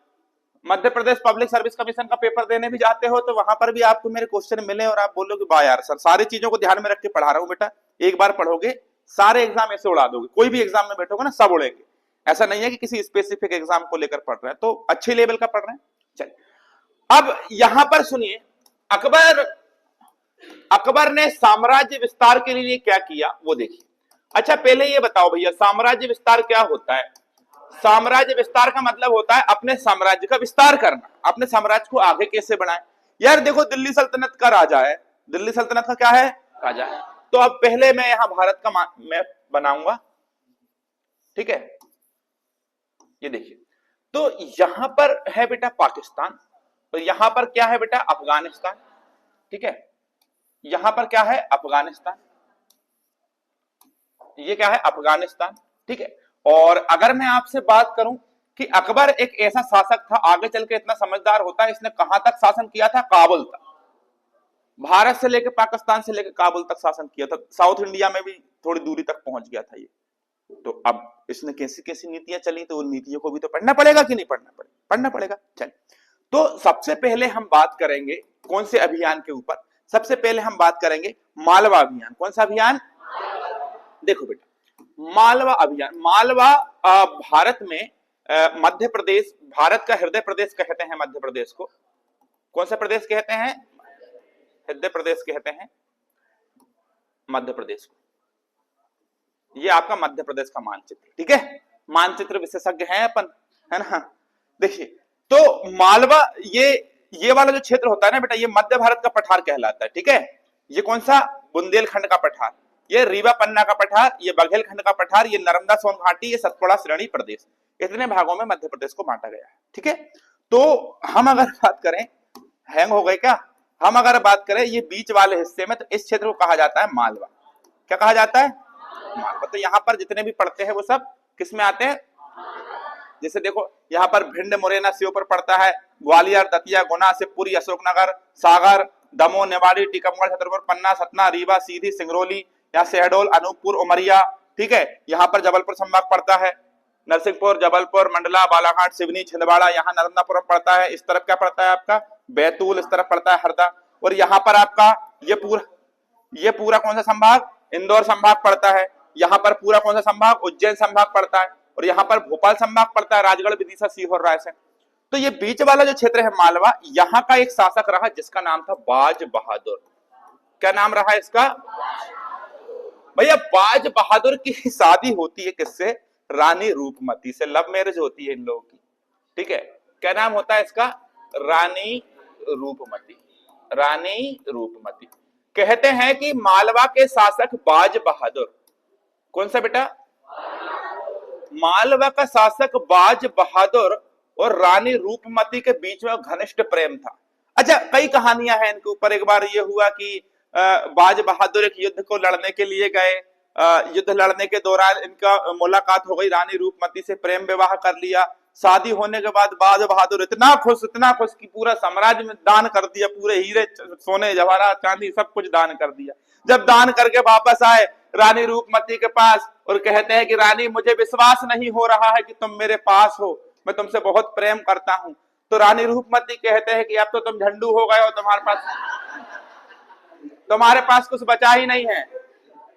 Madhya Pradesh public service commission का पेपर देने भी जाते हो तो वहां पर भी आपको मेरे क्वेश्चन मिले और आप बोलोगे वाह यार सर, सारी चीजों को ध्यान में रख के पढ़ा रहा हूं बेटा। एक बार पढ़ोगे सारे एग्जाम ऐसे उड़ा दोगे। कोई भी एग्जाम में बैठोगे ना सब उड़ेंगे। ऐसा नहीं है कि किसी स्पेसिफिक एग्जाम को लेकर पढ़ रहे हैं, तो अच्छे लेवल का पढ़ रहे हैं। चलिए अब यहां पर सुनिए, अकबर ने साम्राज्य विस्तार के लिए क्या किया वो देखिए। अच्छा पहले ये बताओ भैया, साम्राज्य विस्तार क्या होता है? साम्राज्य विस्तार का मतलब होता है अपने साम्राज्य का विस्तार करना, अपने साम्राज्य को आगे कैसे बढ़ाएं। यार देखो दिल्ली सल्तनत का राजा है, दिल्ली सल्तनत का क्या है? राजा है। तो अब पहले मैं यहां भारत का मैप बनाऊंगा। ठीक है, ये देखिए। तो यहां पर है बेटा पाकिस्तान, तो यहां पर क्या है बेटा? अफगानिस्तान। ठीक है, यहां पर क्या है? अफगानिस्तान। ये क्या है? अफगानिस्तान। ठीक है। और अगर मैं आपसे बात करूं कि अकबर एक ऐसा शासक था, आगे चल के इतना समझदार होता है, इसने कहां तक शासन किया था? काबुल तक। भारत से लेकर पाकिस्तान से लेकर काबुल तक शासन किया था। साउथ इंडिया में भी थोड़ी दूरी तक पहुंच गया था ये। तो अब इसने कैसी कैसी नीतियां चली, तो उन नीतियों को भी तो पढ़ना पड़ेगा कि नहीं पढ़ना पड़ेगा? पढ़ना पड़ेगा। चल, तो सबसे पहले हम बात करेंगे कौन से अभियान के ऊपर? सबसे पहले हम बात करेंगे मालवा अभियान। कौन सा अभियान? देखो बेटा, मालवा अभियान। मालवा भारत में मध्य प्रदेश, भारत का हृदय प्रदेश कहते हैं मध्य प्रदेश को। कौन सा प्रदेश कहते हैं? हृदय प्रदेश कहते हैं मध्य प्रदेश को। ये आपका मध्य प्रदेश का मानचित्र। ठीक है, मानचित्र विशेषज्ञ हैं अपन, है ना? देखिए, तो मालवा ये वाला जो क्षेत्र होता है ना बेटा, ये मध्य भारत का पठार कहलाता है। ठीक है, ये कौन सा? बुंदेलखंड का पठार, ये रीवा पन्ना का पठार, ये बघेलखंड का पठार, ये नर्मदा सोन घाटी, ये सतपुड़ा श्रेणी प्रदेश। इतने भागों में मध्य प्रदेश को बांटा गया है। ठीक है, तो हम अगर बात करें, हैंग हो गए क्या? हम अगर बात करें ये बीच वाले हिस्से में, तो इस क्षेत्र को कहा जाता है मालवा। क्या कहा जाता है? मालवा। तो यहाँ पर जितने भी पड़ते हैं वो सब किस में आते हैं? जैसे देखो यहाँ पर भिंड मुरैना श्योपुर पड़ता है, ग्वालियर, दतिया, गुना, शिवपुरी, अशोकनगर, सागर, दमोह, निवाड़ी, टीकमगढ़, छतरपुर, पन्ना, सतना, रीवा, सीधी, सिंगरौली, यहाँ शहडोल, अनूपपुर, उमरिया। ठीक है, यहाँ पर जबलपुर संभाग पड़ता है, नरसिंहपुर, जबलपुर, मंडला, बालाघाट, सिवनी, छिंदवाड़ा, यहाँ नर्मदापुरम पड़ता है। इस तरफ क्या पड़ता है आपका? बैतूल। इस तरफ पड़ता है हरदा। और यहाँ पर आपका ये पूरा कौन सा संभाग? इंदौर संभाग पड़ता है। यहाँ पर पूरा कौन सा संभाग? उज्जैन संभाग पड़ता है। और यहाँ पर भोपाल संभाग पड़ता है, राजगढ़, विदिशा, सीहोर, रायसेन। तो ये बीच वाला जो क्षेत्र है मालवा, यहाँ का एक शासक रहा जिसका नाम था बाज बहादुर। क्या नाम रहा इसका? भैया बाज बहादुर की शादी होती है किससे? रानी रूपमती से। लव मैरिज होती है इन लोगों की। ठीक है, क्या नाम होता है इसका? रानी रूपमती। रानी रूपमती। कहते हैं कि मालवा के शासक बाज बहादुर, कौन सा बेटा? मालवा का शासक बाज बहादुर और रानी रूपमती के बीच में घनिष्ठ प्रेम था। अच्छा, कई कहानियां हैं इनके ऊपर। एक बार ये हुआ कि बाज बहादुर एक युद्ध को लड़ने के लिए गए, युद्ध लड़ने के दौरान इनका मुलाकात हो गई, रानी रूपमती से प्रेम विवाह कर लिया। शादी होने के बाद बाज बहादुर इतना खुश कि पूरा साम्राज्य में दान कर दिया, पूरे हीरे सोने जवाहरात चांदी सब कुछ दान कर दिया। जब दान करके वापस आए रानी रूपमती के पास और कहते हैं कि रानी मुझे विश्वास नहीं हो रहा है कि तुम मेरे पास हो, मैं तुमसे बहुत प्रेम करता हूं। तो रानी रूपमती कहते हैं कि अब तो तुम झंडू हो गए हो, तुम्हारे पास कुछ बचा ही नहीं है।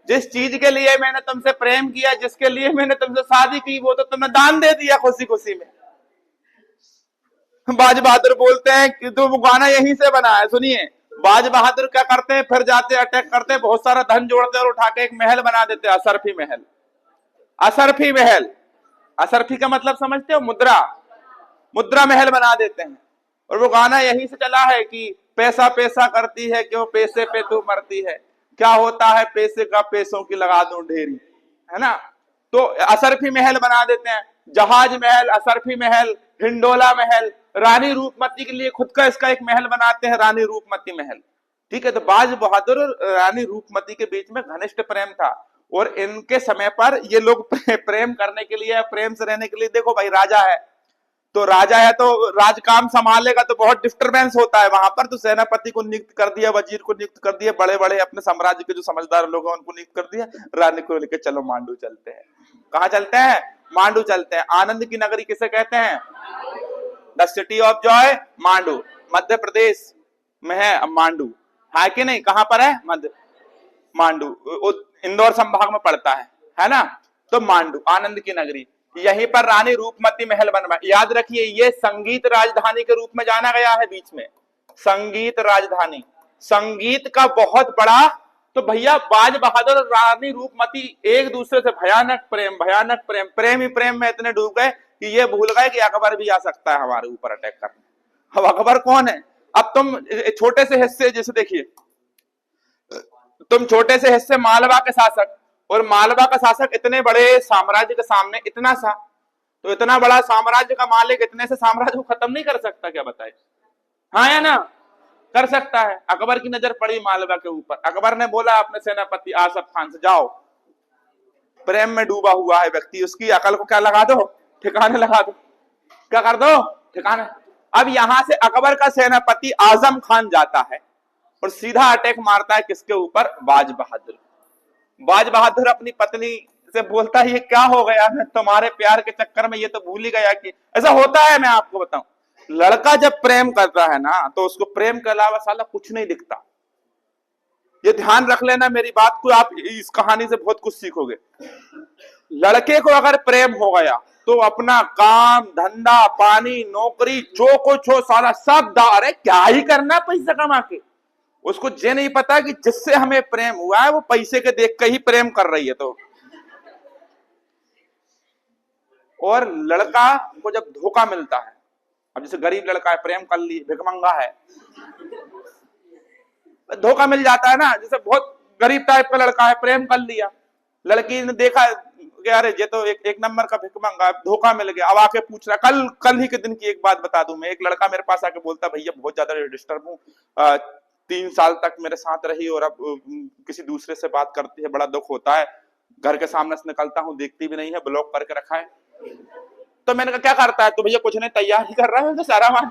जिस चीज के लिए मैंने तुमसे प्रेम किया, जिसके लिए मैंने तुमसे शादी की, वो तो तुमने दान दे दिया खुशी खुशी में। बाज बहादुर बोलते हैं कि तो वो गाना यहीं से बना है, सुनिए। बाज बहादुर क्या करते हैं, फिर जाते अटैक करते हैं, बहुत सारा धन जोड़ते हैं और उठा के एक महल बना देते हैं, असरफी महल। असरफी महल, असरफी का मतलब समझते हो, मुद्रा, मुद्रा महल बना देते हैं। और वो गाना यहीं से चला है कि पैसा पैसा करती है क्यों, पैसे पे तू मरती है, क्या होता है पैसे का, पैसों की लगा दूं ढेरी, है ना। तो असरफी महल बना देते हैं, जहाज महल, असरफी महल, हिंडोला महल। रानी रूपमती के लिए खुद का इसका एक महल बनाते हैं, रानी रूपमती महल। ठीक है, तो बाज बहादुर और रानी रूपमती के बीच में घनिष्ठ प्रेम था, और इनके समय पर ये लोग प्रेम करने के लिए, प्रेम से रहने के लिए, देखो भाई राजा है तो राजा है तो राजकाम संभालेगा तो बहुत डिस्टरबेंस होता है वहां पर, तो सेनापति को नियुक्त कर दिया, वजीर को नियुक्त कर दिया, बड़े बड़े अपने साम्राज्य के जो समझदार लोग हैं उनको नियुक्त कर दिया, रानी को लेकर चलो मांडू चलते हैं। कहां चलते हैं, मांडू चलते हैं। आनंद की नगरी किसे कहते हैं, the city of joy, Mandu, Madhya Pradesh में है अब मांडू, है कि नहीं, कहां पर है, मध्य, मांडू इंदौर संभाग में पड़ता है ना। तो मांडू आनंद की नगरी, यहीं पर रानी रूपमती महल बनवा। याद रखिए ये संगीत राजधानी के रूप में जाना गया है बीच में, संगीत राजधानी, संगीत का बहुत बड़ा। तो भैया बाज बहादुर और रानी रूपमती एक दूसरे से भयानक प्रेम, भयानक प्रेम, प्रेम ही प्रेम में इतने डूब गए कि ये भूल गए कि अकबर भी आ सकता है हमारे ऊपर अटैक करने। अब अकबर कौन है, अब तुम छोटे से हिस्से, जैसे देखिए तुम छोटे से हिस्से मालवा के शासक, और मालवा का शासक इतने बड़े साम्राज्य के सामने इतना सा, तो इतना बड़ा साम्राज्य का मालिक इतने से साम्राज्य को खत्म नहीं कर सकता, क्या बताए, हाँ या ना, कर सकता है। अकबर की नजर पड़ी मालवा के ऊपर, अकबर ने बोला अपने सेनापति आसफ खान से, जाओ, प्रेम में डूबा हुआ है व्यक्ति, उसकी अकल को क्या लगा दो, ठिकाने लगा दो, क्या कर दो, ठिकाने। अब यहां से अकबर का सेनापति आजम खान जाता है और सीधा अटैक मारता है किसके ऊपर, बाज बहादुर। बाज बहादुर अपनी पत्नी से बोलता है ये क्या हो गया, मैं तुम्हारे प्यार के चक्कर में ये तो भूल ही गया कि ऐसा होता है। मैं आपको बताऊं, लड़का जब प्रेम करता है ना तो उसको प्रेम के अलावा साला कुछ नहीं दिखता। ये ध्यान रख लेना मेरी बात को, आप इस कहानी से बहुत कुछ सीखोगे। लड़के को अगर प्रेम हो गया तो अपना काम धंधा पानी नौकरी जो कुछ हो सारा सब दार है, क्या ही करना पैसा कमा के। उसको ये नहीं पता कि जिससे हमें प्रेम हुआ है वो पैसे के देख के ही प्रेम कर रही है। तो और लड़का को जब धोखा मिलता है, अब जैसे गरीब लड़का है, प्रेम कर ली, भिखमंगा है, धोखा मिल जाता है ना। जैसे बहुत गरीब टाइप का लड़का है, प्रेम कर लिया, लड़की ने देखा कि अरे ये तो एक नंबर का भिखमंगा, धोखा मिल गया। अब आके पूछ रहा, कल ही के दिन की एक बात बता दूं मैं, एक लड़का मेरे पास आके बोलता भैया बहुत ज्यादा डिस्टर्ब हूँ, 3 साल तक मेरे साथ रही और अब किसी दूसरे से बात करती है, बड़ा दुख होता है, घर के सामने से निकलता हूँ देखती भी नहीं है, ब्लॉक करके रखा है। तो मैंने कहा क्या करता है तो, भैया कुछ नहीं, तैयारी कर रहा है। तो सारा मान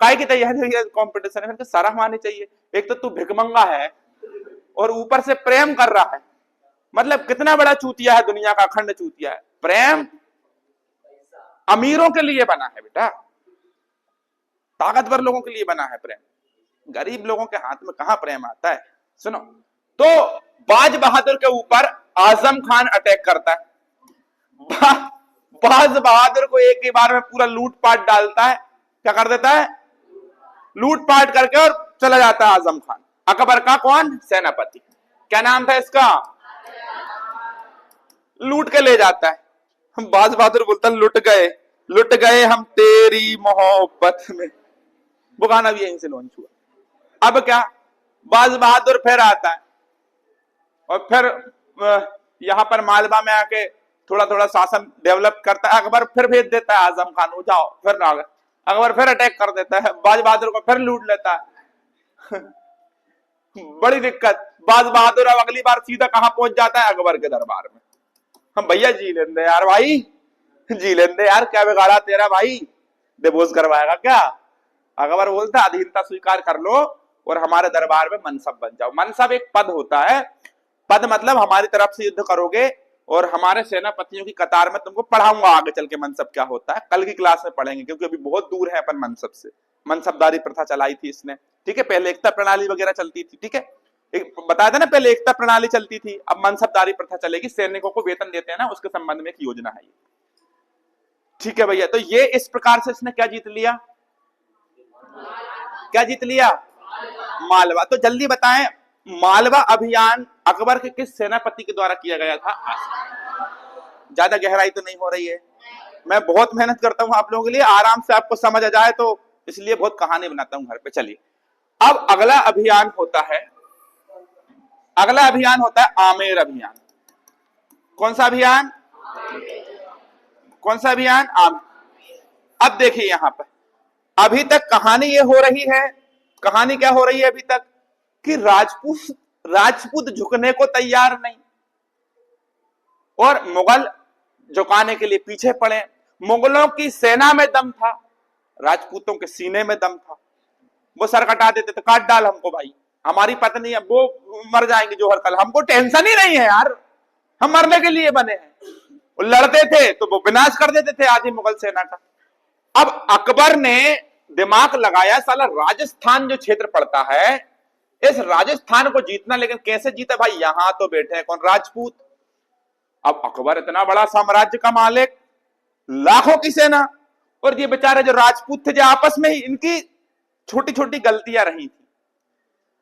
काय की तैयारी, कॉम्पिटिशन है, सारा मानी चाहिए। एक तो तू भिखमंगा है और ऊपर से प्रेम कर रहा है, मतलब कितना बड़ा चूतिया है, दुनिया का अखंड चूतिया है। प्रेम अमीरों के लिए बना है बेटा, ताकतवर लोगों के लिए बना है प्रेम, गरीब लोगों के हाथ में कहां प्रेम आता है। सुनो, तो बाज बहादुर के ऊपर आजम खान अटैक करता है। बाज बहादुर को एक ही बार में पूरा लूटपाट डालता है, क्या कर देता है, लूटपाट करके और चला जाता है आजम खान। अकबर का कौन, सेनापति, क्या नाम था इसका, लूट के ले जाता है। बाज बहादुर बोलता लुट गए हम तेरी मोहब्बत में। वो गाना भी यहीं से लॉन्च हुआ। अब क्या, बाज बहादुर फिर आता है और फिर यहां पर मालवा में आके थोड़ा थोड़ा शासन डेवलप करता है। अकबर फिर भेज देता है आजम खान को, जाओ फिर आ गए। अकबर फिर अटैक कर देता है, बाज बहादुर को फिर लूट लेता है। बड़ी दिक्कत। बाज बहादुर अब अगली बार सीधा कहां पहुंच जाता है, अकबर के दरबार में। हम भैया जी लेंदे यार भाई, जी लेंदे यार, क्या बिगाड़ा तेरा भाई, डिवोर्स करवाएगा क्या। अकबर बोलता अधीनता स्वीकार कर लो और हमारे दरबार में मनसब बन जाओ। मनसब एक पद होता है, पद मतलब हमारी तरफ से युद्ध करोगे और हमारे सेनापतियों की कतार में तुमको पढ़ाऊंगा आगे चल के मनसब क्या होता है, कल की क्लास में पढ़ेंगे, क्योंकि अभी बहुत दूर है अपन मनसब से। मनसबदारी प्रथा चलाई थी इसने, ठीक है, पहले एकता प्रणाली वगैरह चलती थी, ठीक है। एक बताया था ना पहले, एकता प्रणाली चलती थी, अब मनसबदारी प्रथा चलेगी, सैनिकों को वेतन देते हैं ना, उसके संबंध में एक योजना है ये। ठीक है भैया, तो ये इस प्रकार से इसने क्या जीत लिया, क्या जीत लिया, मालवा। तो जल्दी बताएं, मालवा अभियान अकबर के किस सेनापति के द्वारा किया गया था? ज्यादा गहराई तो नहीं हो रही है, मैं बहुत मेहनत करता हूं आप लोगों के लिए, आराम से आपको समझ आ जाए, तो इसलिए बहुत कहानी बनाता हूं घर पे। चलिए, अब अगला अभियान होता है, अगला अभियान होता है आमेर अभियान। कौन सा अभियान, कौन सा अभियान? अब देखिए यहां पर अभी तक कहानी ये हो रही है, कहानी क्या हो रही है अभी तक, कि राजपूत झुकने को तैयार नहीं और मुगल झुकाने के लिए पीछे पड़े। मुगलों की सेना में दम था, राजपूतों के सीने में दम था। वो सर कटा देते थे, काट डाल हमको भाई, हमारी पत्नी है वो मर जाएंगे जोहर कल, हमको टेंशन ही नहीं है यार, हम मरने के लिए बने हैं। वो लड़ते थे तो वो विनाश कर देते थे आधी मुगल सेना का। अब अकबर ने दिमाग लगाया, साला राजस्थान जो क्षेत्र पड़ता है, इस राजस्थान को जीतना, लेकिन कैसे जीता भाई, यहां तो बैठे हैं कौन, राजपूत। अब अकबर इतना बड़ा साम्राज्य का मालिक, लाखों की सेना, और ये बेचारे जो राजपूत थे, जो आपस में ही इनकी छोटी छोटी गलतियां रही थी,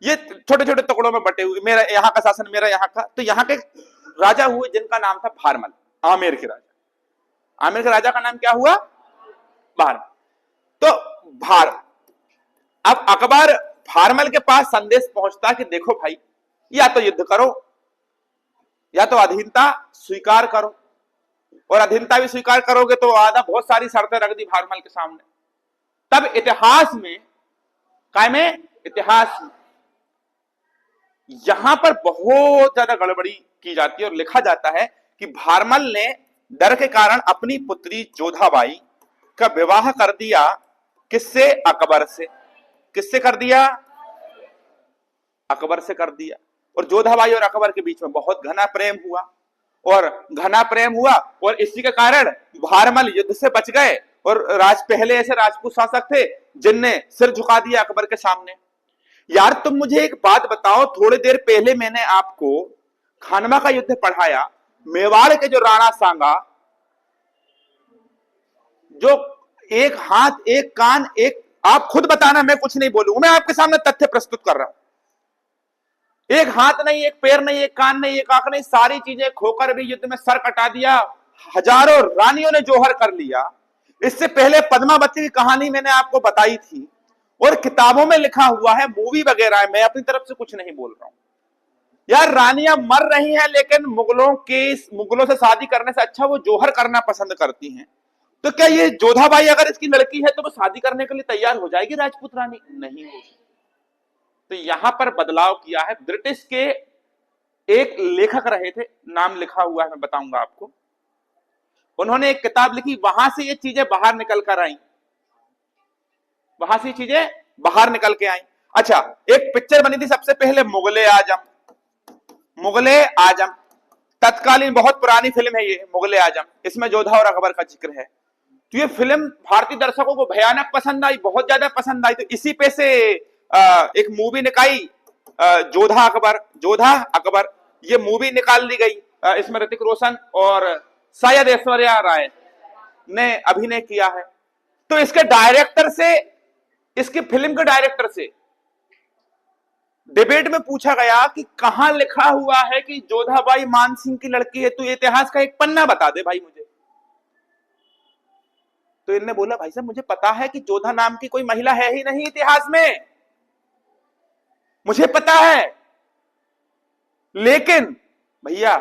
ये छोटे छोटे टुकड़ों में बटे हुए, मेरा यहाँ का शासन, मेरा यहाँ का। तो यहाँ के राजा हुए जिनका नाम था भारमल, आमेर के राजा। आमेर के राजा का नाम क्या हुआ? भारमल। तो अब अकबर भारमल के पास संदेश पहुंचता कि देखो भाई, या तो युद्ध करो या तो अधीनता स्वीकार करो, और अधीनता भी स्वीकार करोगे तो आधा बहुत सारी शर्तें रख दी भारमल के सामने। तब इतिहास में, काय में, इतिहास में यहां पर बहुत ज्यादा गड़बड़ी की जाती है और लिखा जाता है कि भारमल ने डर के कारण अपनी पुत्री जोधाबाई का विवाह कर दिया, किससे? अकबर से। किससे कर दिया? अकबर से कर दिया। और जोधाबाई और अकबर के बीच में बहुत घना प्रेम हुआ, और घना प्रेम हुआ, और इसी के कारण भारमल युद्ध से बच गए, और पहले ऐसे राजपूत शासक थे जिनने सिर झुका दिया अकबर के सामने। यार तुम मुझे एक बात बताओ, थोड़ी देर पहले मैंने आपको खानवा का युद्ध पढ़ाया, मेवाड़ के जो राणा सांगा, जो एक हाथ एक कान एक, आप खुद बताना, मैं कुछ नहीं बोलूंगा, मैं आपके सामने तथ्य प्रस्तुत कर रहा हूं। एक हाथ नहीं, एक पैर नहीं, एक कान नहीं, एक आंख नहीं, सारी चीजें खोकर भी युद्ध में सर कटा दिया, हजारों रानियों ने जोहर कर लिया। इससे पहले पद्मावती की कहानी मैंने आपको बताई थी, और किताबों में लिखा हुआ है, मूवी वगैरह है, मैं अपनी तरफ से कुछ नहीं बोल रहा हूं। यार रानियां मर रही हैं, लेकिन मुगलों से शादी करने से अच्छा वो जोहर करना पसंद करती हैं। तो क्या ये जोधाबाई अगर इसकी लड़की है तो वो शादी करने के लिए तैयार हो जाएगी राजपूत रानी? नहीं होगी। तो यहां पर बदलाव किया है ब्रिटिश के एक लेखक रहे थे, नाम लिखा हुआ है, मैं बताऊंगा आपको। उन्होंने एक किताब लिखी, वहां से ये चीजें बाहर निकल कर आई, वहां से चीजें बाहर निकल के आई। अच्छा, एक पिक्चर बनी थी सबसे पहले, मुगले आजम। मुगले आजम तत्कालीन बहुत पुरानी फिल्म है ये, मुगले आजम। इसमें जोधा और अकबर का जिक्र है। तो ये फिल्म भारतीय दर्शकों को भयानक पसंद आई, बहुत ज्यादा पसंद आई। तो इसी पे से एक मूवी निकाली, जोधा अकबर, जोधा अकबर, ये मूवी निकाल दी गई। इसमें ऋतिक रोशन और शायद ऐश्वर्या राय ने अभिनय किया है। तो इसके डायरेक्टर से, इसकी फिल्म के डायरेक्टर से डिबेट में पूछा गया कि कहां लिखा हुआ है कि जोधाबाई मान सिंह की लड़की है, तो इतिहास का एक पन्ना बता दे भाई मुझे। तो इनने बोला, भाई साहब मुझे पता है कि जोधा नाम की कोई महिला है ही नहीं इतिहास में, मुझे पता है, लेकिन भैया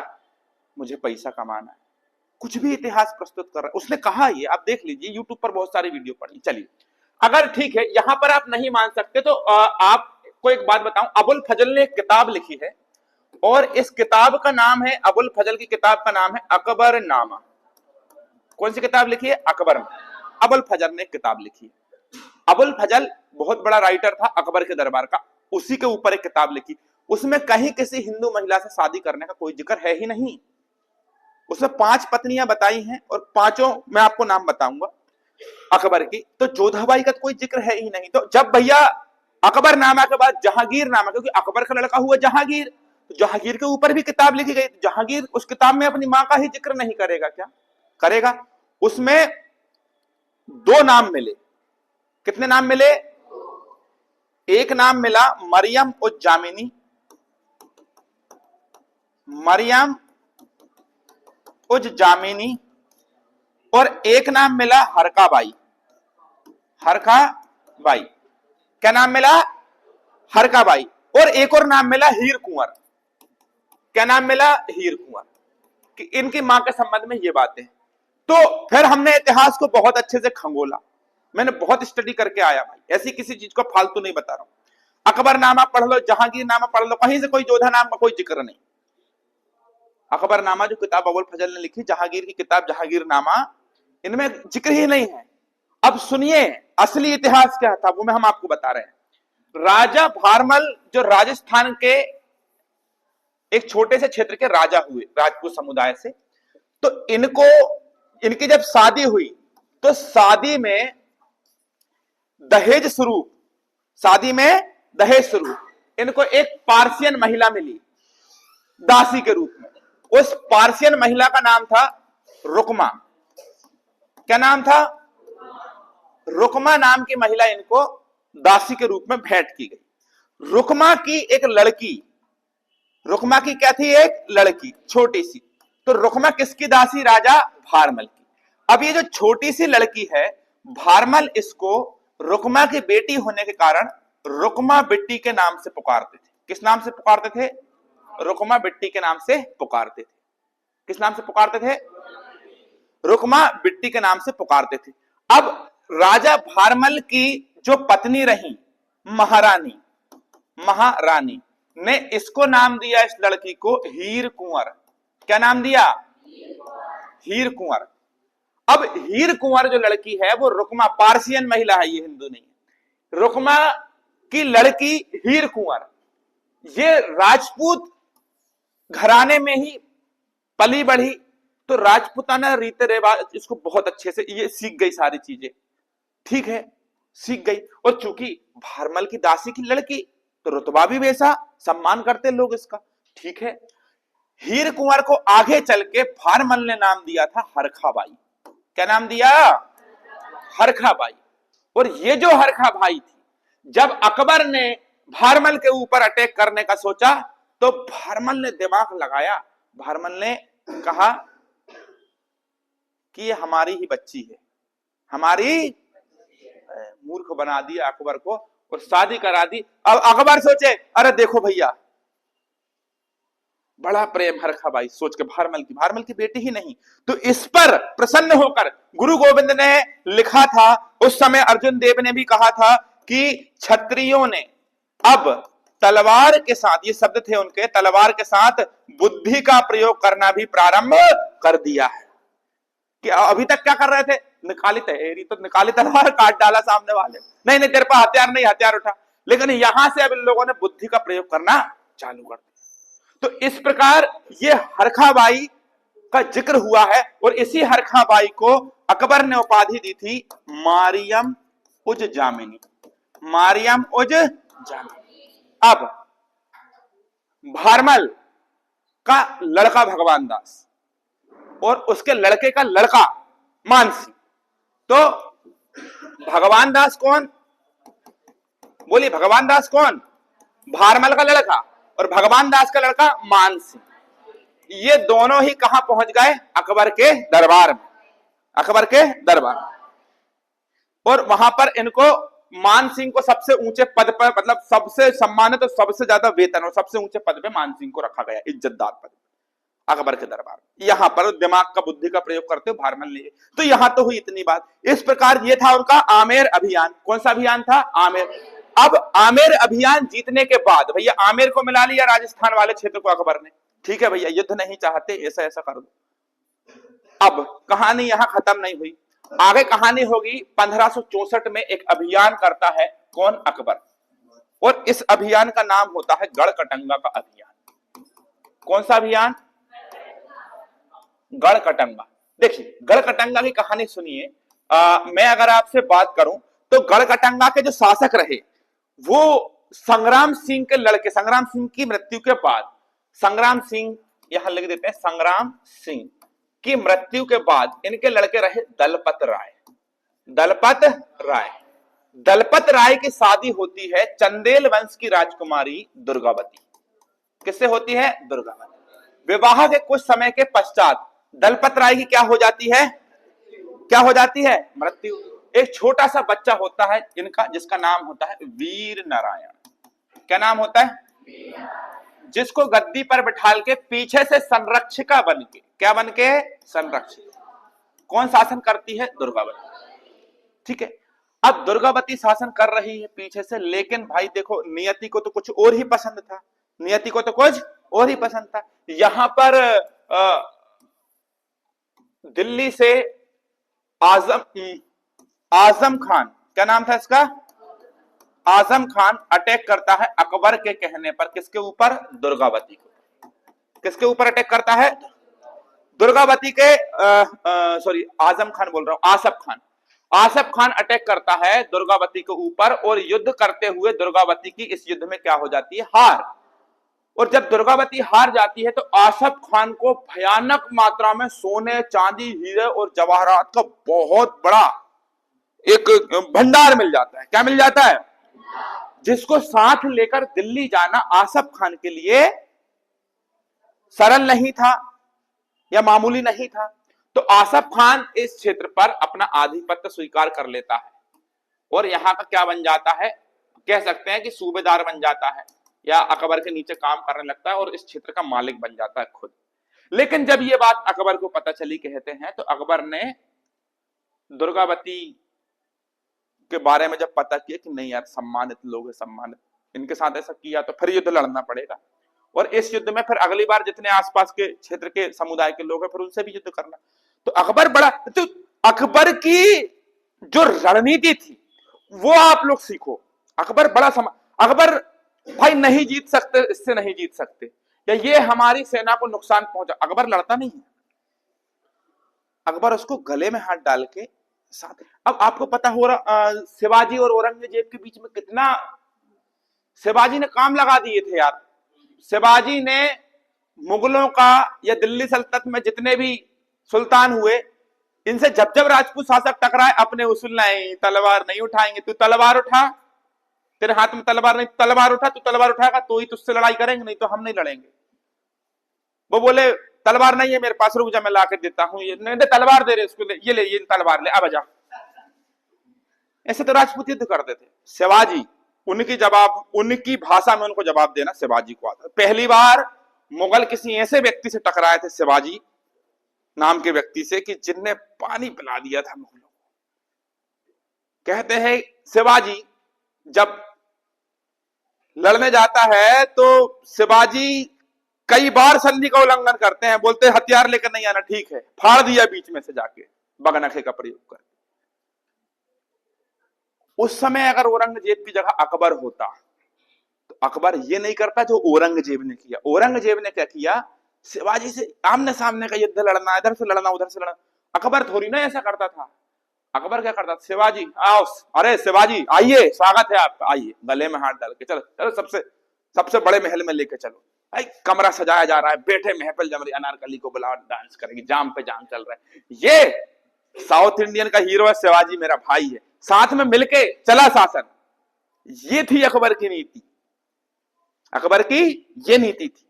मुझे पैसा कमाना है, कुछ भी इतिहास प्रस्तुत कर रहा है। उसने कहा ये, आप देख लीजिए यूट्यूब पर बहुत सारी वीडियो पड़ी। चलिए, अगर ठीक है यहां पर आप नहीं मान सकते तो आपको एक बात बताऊं, अबुल फजल ने एक किताब लिखी है, और इस किताब का नाम है, अबुल फजल की किताब का नाम है अकबर नामा। कौन सी किताब लिखी है? अकबर। अबुल फजल ने एक किताब लिखी है। अबुल फजल बहुत बड़ा राइटर था अकबर के दरबार का, उसी के ऊपर एक किताब लिखी। उसमें कहीं किसी हिंदू महिला से शादी करने का कोई जिक्र है ही नहीं। उसमें 5 पत्नियां बताई हैं, और 5 मैं आपको नाम बताऊंगा अकबर की। तो जोधाबाई का कोई जिक्र है ही नहीं। तो जब भैया अकबरनामा के बाद जहांगीरनामा, क्योंकि अकबर का लड़का हुआ जहांगीर, तो जहांगीर के ऊपर भी किताब लिखी गई। जहांगीर उस किताब में अपनी मां का ही जिक्र नहीं करेगा, क्या करेगा? उसमें दो नाम मिले। कितने नाम मिले? एक नाम मिला मरियम उज जामिनी, मरियम उज जामिनी, और एक नाम मिला हरका बाई, हरका बाई। क्या नाम मिला? हरका बाई। और एक और नाम मिला हीर कुंवर। क्या नाम मिला? हीर कुंवर। कि इनकी मां के संबंध में ये बातें। तो फिर हमने इतिहास को बहुत अच्छे से खंगोला, मैंने बहुत स्टडी करके आया भाई, ऐसी किसी चीज को फालतू नहीं बता रहा हूं। अकबरनामा पढ़ लो, जहांगीरनामा पढ़ लो, कहीं से कोई जोधा नाम का कोई जिक्र नहीं। अकबरनामा जो किताब अबुल फजल ने लिखी, जहांगीर की किताब जहांगीरनामा, इनमें जिक्र ही नहीं है। अब सुनिए असली इतिहास क्या था, वो मैं हम आपको बता रहे हैं। राजा भारमल जो राजस्थान के एक छोटे से क्षेत्र के राजा हुए, राजपूत समुदाय से, तो इनकी जब शादी हुई तो शादी में दहेज स्वरूप, शादी में दहेज स्वरूप इनको एक पार्सियन महिला मिली दासी के रूप में। उस पार्सियन महिला का नाम था रुकमा। क्या नाम था? रुकमा नाम की महिला इनको दासी के रूप में भेंट की गई। रुकमा की एक लड़की, रुकमा की क्या थी? एक लड़की छोटी सी। तो रुकमा किसकी दासी? राजा भारमल की। अब ये जो छोटी सी लड़की है, भारमल इसको रुकमा की बेटी होने के कारण रुकमा बिट्टी के नाम से पुकारते थे। किस नाम से पुकारते थे? रुकमा बिट्टी के नाम से पुकारते थे। किस नाम से पुकारते थे? रुकमा बिट्टी के नाम से पुकारते थे। अब राजा भारमल की जो पत्नी रही महारानी, महारानी ने इसको नाम दिया, इस लड़की को हीर कुंवर। क्या नाम दिया? हीर कुंवर। अब हीर कुंवर जो लड़की है वो रुकमा, पार्सियन महिला है, ये हिंदू नहीं है। रुकमा की लड़की हीर कुंवर ये राजपूत घराने में ही पली बढ़ी, तो राजपूताना रीति रिवाज इसको बहुत अच्छे से ये सीख गई सारी चीजें। ठीक है, सीख गई। और चूंकि भारमल की दासी की लड़की, तो रुतबा भी वैसा, सम्मान करते लोग इसका। ठीक है, हीर कुंवर को आगे चल के भारमल ने नाम दिया था हरखा बाई। क्या नाम दिया? हरखा बाई। और ये जो हरखा बाई थी, जब अकबर ने भारमल के ऊपर अटैक करने का सोचा, तो भारमल ने दिमाग लगाया। भारमल ने कहा कि ये हमारी ही बच्ची है, हमारी। मूर्ख बना दिया अकबर को और शादी करा दी। अब अकबर सोचे, अरे देखो भैया, बड़ा प्रेम हरखा बाई सोच के भारमल की बेटी ही नहीं। तो इस पर प्रसन्न होकर गुरु गोविंद ने लिखा था, उस समय अर्जुन देव ने भी कहा था कि क्षत्रियों ने अब तलवार के साथ, ये शब्द थे उनके, तलवार के साथ बुद्धि का प्रयोग करना भी प्रारंभ कर दिया है। कि अभी तक क्या कर रहे थे? निकाली तहेरी, तो निकाली तलवार, काट डाला सामने वाले, नहीं नहीं तेरे पास हथियार नहीं, हथियार उठा। लेकिन यहां से अब इन लोगों ने बुद्धि का प्रयोग करना चालू कर दिया। तो इस प्रकार ये हरखा बाई का जिक्र हुआ है। और इसी हरखा बाई को अकबर ने उपाधि दी थी मारियम उज जामिनी, मारियम उज जामिनी। अब भारमल का लड़का भगवान दास और उसके लड़के का लड़का मानसिंह। तो भगवान दास कौन? बोलिए, भगवान दास कौन? भारमल का लड़का, और भगवान दास का लड़का मानसिंह। ये दोनों ही कहां पहुंच गए? अकबर के दरबार में, अकबर के दरबार। और वहां पर इनको, मानसिंह को सबसे ऊंचे पद पर, मतलब सबसे सम्मानित और सबसे ज्यादा वेतन और सबसे ऊंचे पद पे मानसिंह को रखा गया, इज्जतदार पद अकबर के दरबार। यहां पर दिमाग का, बुद्धि का प्रयोग करते हुए भारमल ने। तो यहां तो हुई इतनी बात। इस प्रकार ये था उनका आमेर अभियान। कौन सा अभियान था? आमेर। अब आमेर अभियान जीतने के बाद भैया आमेर को मिला लिया राजस्थान वाले क्षेत्र को अकबर ने। ठीक है भैया, युद्ध नहीं चाहते, ऐसा ऐसा कर दो। अब कहानी यहां खत्म नहीं हुई, आगे कहानी होगी। 1564 में एक अभियान करता है कौन? अकबर। और इस अभियान का नाम होता है गढ़कटंगा का अभियान। कौन सा अभियान? गढ़कटंगा। देखिए, गढ़कटंगा की कहानी सुनिए। मैं अगर आपसे बात करूं तो गढ़कटंगा के जो शासक रहे वो संग्राम सिंह के लड़के, संग्राम सिंह की मृत्यु के बाद, संग्राम सिंह यहां लिख देते हैं, संग्राम सिंह की मृत्यु के बाद इनके लड़के रहे दलपत राय। दलपत राय, दलपत राय की शादी होती है चंदेल वंश की राजकुमारी दुर्गावती। किससे होती है? दुर्गावती। विवाह के कुछ समय के पश्चात दलपत राय की क्या हो जाती है? क्या हो जाती है? मृत्यु। एक छोटा सा बच्चा होता है इनका, जिसका नाम होता है वीर नारायण। क्या नाम होता है? जिसको गद्दी पर बिठाल के पीछे से संरक्षिका बन के, क्या बन के? संरक्षिका। कौन शासन करती है? दुर्गावती। ठीक है, अब दुर्गावती शासन कर रही है पीछे से, लेकिन भाई देखो नियति को तो कुछ और ही पसंद था, नियति को तो कुछ और ही पसंद था। यहां पर दिल्ली से आजम खान, क्या नाम था इसका? आजम खान अटैक करता है अकबर के कहने पर। किसके ऊपर? दुर्गावती को। किसके ऊपर अटैक करता है? दुर्गावती के, सॉरी आजम खान बोल रहा हूं, आसफ खान। आसफ खान अटैक करता है दुर्गावती के ऊपर और युद्ध करते हुए दुर्गावती की इस युद्ध में क्या हो जाती है? हार। और जब दुर्गावती हार जाती है तो आसफ खान को भयानक मात्रा में सोने, चांदी, हीरे और जवाहरात का बहुत बड़ा एक भंडार मिल जाता है। क्या मिल जाता है? जिसको साथ लेकर दिल्ली जाना आसफ खान के लिए सरल नहीं था या मामूली नहीं था। तो आसफ खान इस क्षेत्र पर अपना आधिपत्य स्वीकार कर लेता है और यहां का क्या बन जाता है? कह सकते हैं कि सूबेदार बन जाता है या अकबर के नीचे काम करने लगता है और इस क्षेत्र का मालिक बन जाता है खुद। लेकिन जब ये बात अकबर को पता चली, कहते हैं, तो अकबर ने दुर्गावती के बारे में जब पता किया कि नहीं यार सम्मानित लोग है, सम्मानित, इनके साथ ऐसा किया तो फिर युद्ध लड़ना पड़ेगा। और इस युद्ध में फिर अगली बार जितने आसपास के क्षेत्र के समुदाय के लोग हैं फिर उनसे भी युद्ध करना। तो अकबर की जो रणनीति थी वो आप लोग सीखो। अकबर अकबर भाई नहीं जीत सकते, इससे नहीं जीत सकते, या ये हमारी सेना को नुकसान पहुंचा, अकबर लड़ता नहीं है। अकबर उसको गले में हाथ डाल के साथ। अब आपको पता हो रहा शिवाजी और औरंगजेब के बीच में कितना शिवाजी ने काम लगा दिए थे यार। शिवाजी ने मुगलों का या दिल्ली सल्तनत में जितने भी सुल्तान हुए, इनसे जब जब राजपूत शासक टकराए अपने उसूल नहीं, तलवार नहीं उठाएंगे, तू तलवार उठा, तेरे हाथ में तलवार नहीं, तलवार उठा, तू तलवार उठाएगा तो ही तुझसे लड़ाई करेंगे, नहीं तो हम नहीं लड़ेंगे। वो बोले तलवार नहीं है मेरे पास, रुक जा मैं ला के देता हूं, ये नहीं दे तलवार दे रहे इसको, ये ले, ये तलवार ले, अब जा। ऐसे तो राजपूत युद्ध करते थे। शिवाजी उनकी भाषा में उनको जवाब देना शिवाजी को आता। पहली बार मुगल किसी ऐसे व्यक्ति से टकराए थे, शिवाजी नाम के व्यक्ति से, कि जिनने पानी पिला दिया था मुगलों को। कहते हैं शिवाजी जब लड़ने जाता है तो शिवाजी कई बार संधि का उल्लंघन करते हैं, बोलते हैं हथियार लेकर नहीं आना, ठीक है, फाड़ दिया बीच में से जाके बगनखे का प्रयोग कर। उस समय अगर औरंगजेब की जगह अकबर होता तो अकबर ये नहीं करता जो औरंगजेब ने किया। औरंगजेब ने क्या किया? शिवाजी से आमने सामने का युद्ध लड़ना, इधर से लड़ना उधर से लड़ना। अकबर थोड़ी ना ऐसा करता था। अकबर क्या करता था? शिवाजी आओ, अरे शिवाजी आइए, स्वागत है आपका, आइए, गले में हाथ डाल के चलो चलो, सबसे बड़े महल में लेके चलो, भाई कमरा सजाया जा रहा है, बैठे महफिल जम रही, अनारकली को बुलाओ, डांस करेंगे, जाम पे जाम चल रहा है। ये साउथ इंडियन का हीरो है शिवाजी, मेरा भाई है, साथ में मिलके चला शासन। ये थी अकबर की नीति। अकबर की ये नीति थी।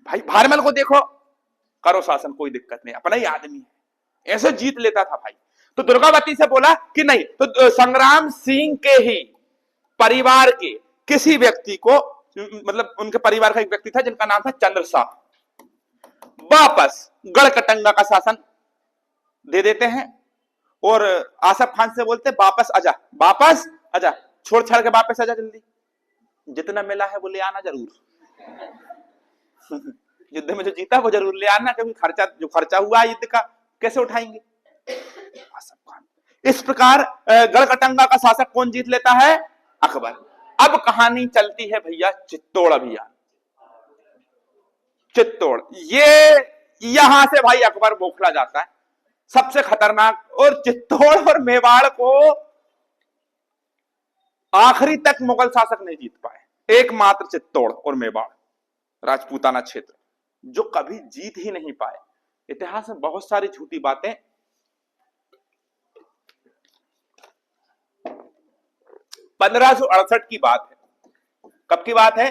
भाई भारमल को देखो, करो शासन, कोई दिक्कत नहीं, अपना ही आदमी है, ऐसे जीत लेता था भाई। तो दुर्गावती से बोला कि नहीं, तो संग्राम सिंह के ही परिवार के किसी व्यक्ति को, मतलब उनके परिवार का एक व्यक्ति था जिनका नाम था चंद्रशाह, वापस गढ़कटंगा का शासन दे देते हैं और आसफ खान से बोलते वापस आजा, वापस आजा, छोड़ छाड़ के वापस आजा जल्दी, जितना मिला है वो ले आना जरूर। युद्ध में जो जीता वो जरूर ले आना, क्योंकि जो खर्चा हुआ युद्ध का कैसे उठाएंगे। आसफ खान। इस प्रकार गढ़कटंगा का शासक कौन जीत लेता है? अकबर। अब कहानी चलती है भैया चित्तौड़ अभियान। चित्तौड़, ये यहां से भाई अकबर बौखला जाता है, सबसे खतरनाक। और चित्तौड़ और मेवाड़ को आखिरी तक मुगल शासक नहीं जीत पाए। एकमात्र चित्तौड़ और मेवाड़ राजपूताना क्षेत्र जो कभी जीत ही नहीं पाए। इतिहास में बहुत सारी झूठी बातें। 1568 की बात है। कब की बात है?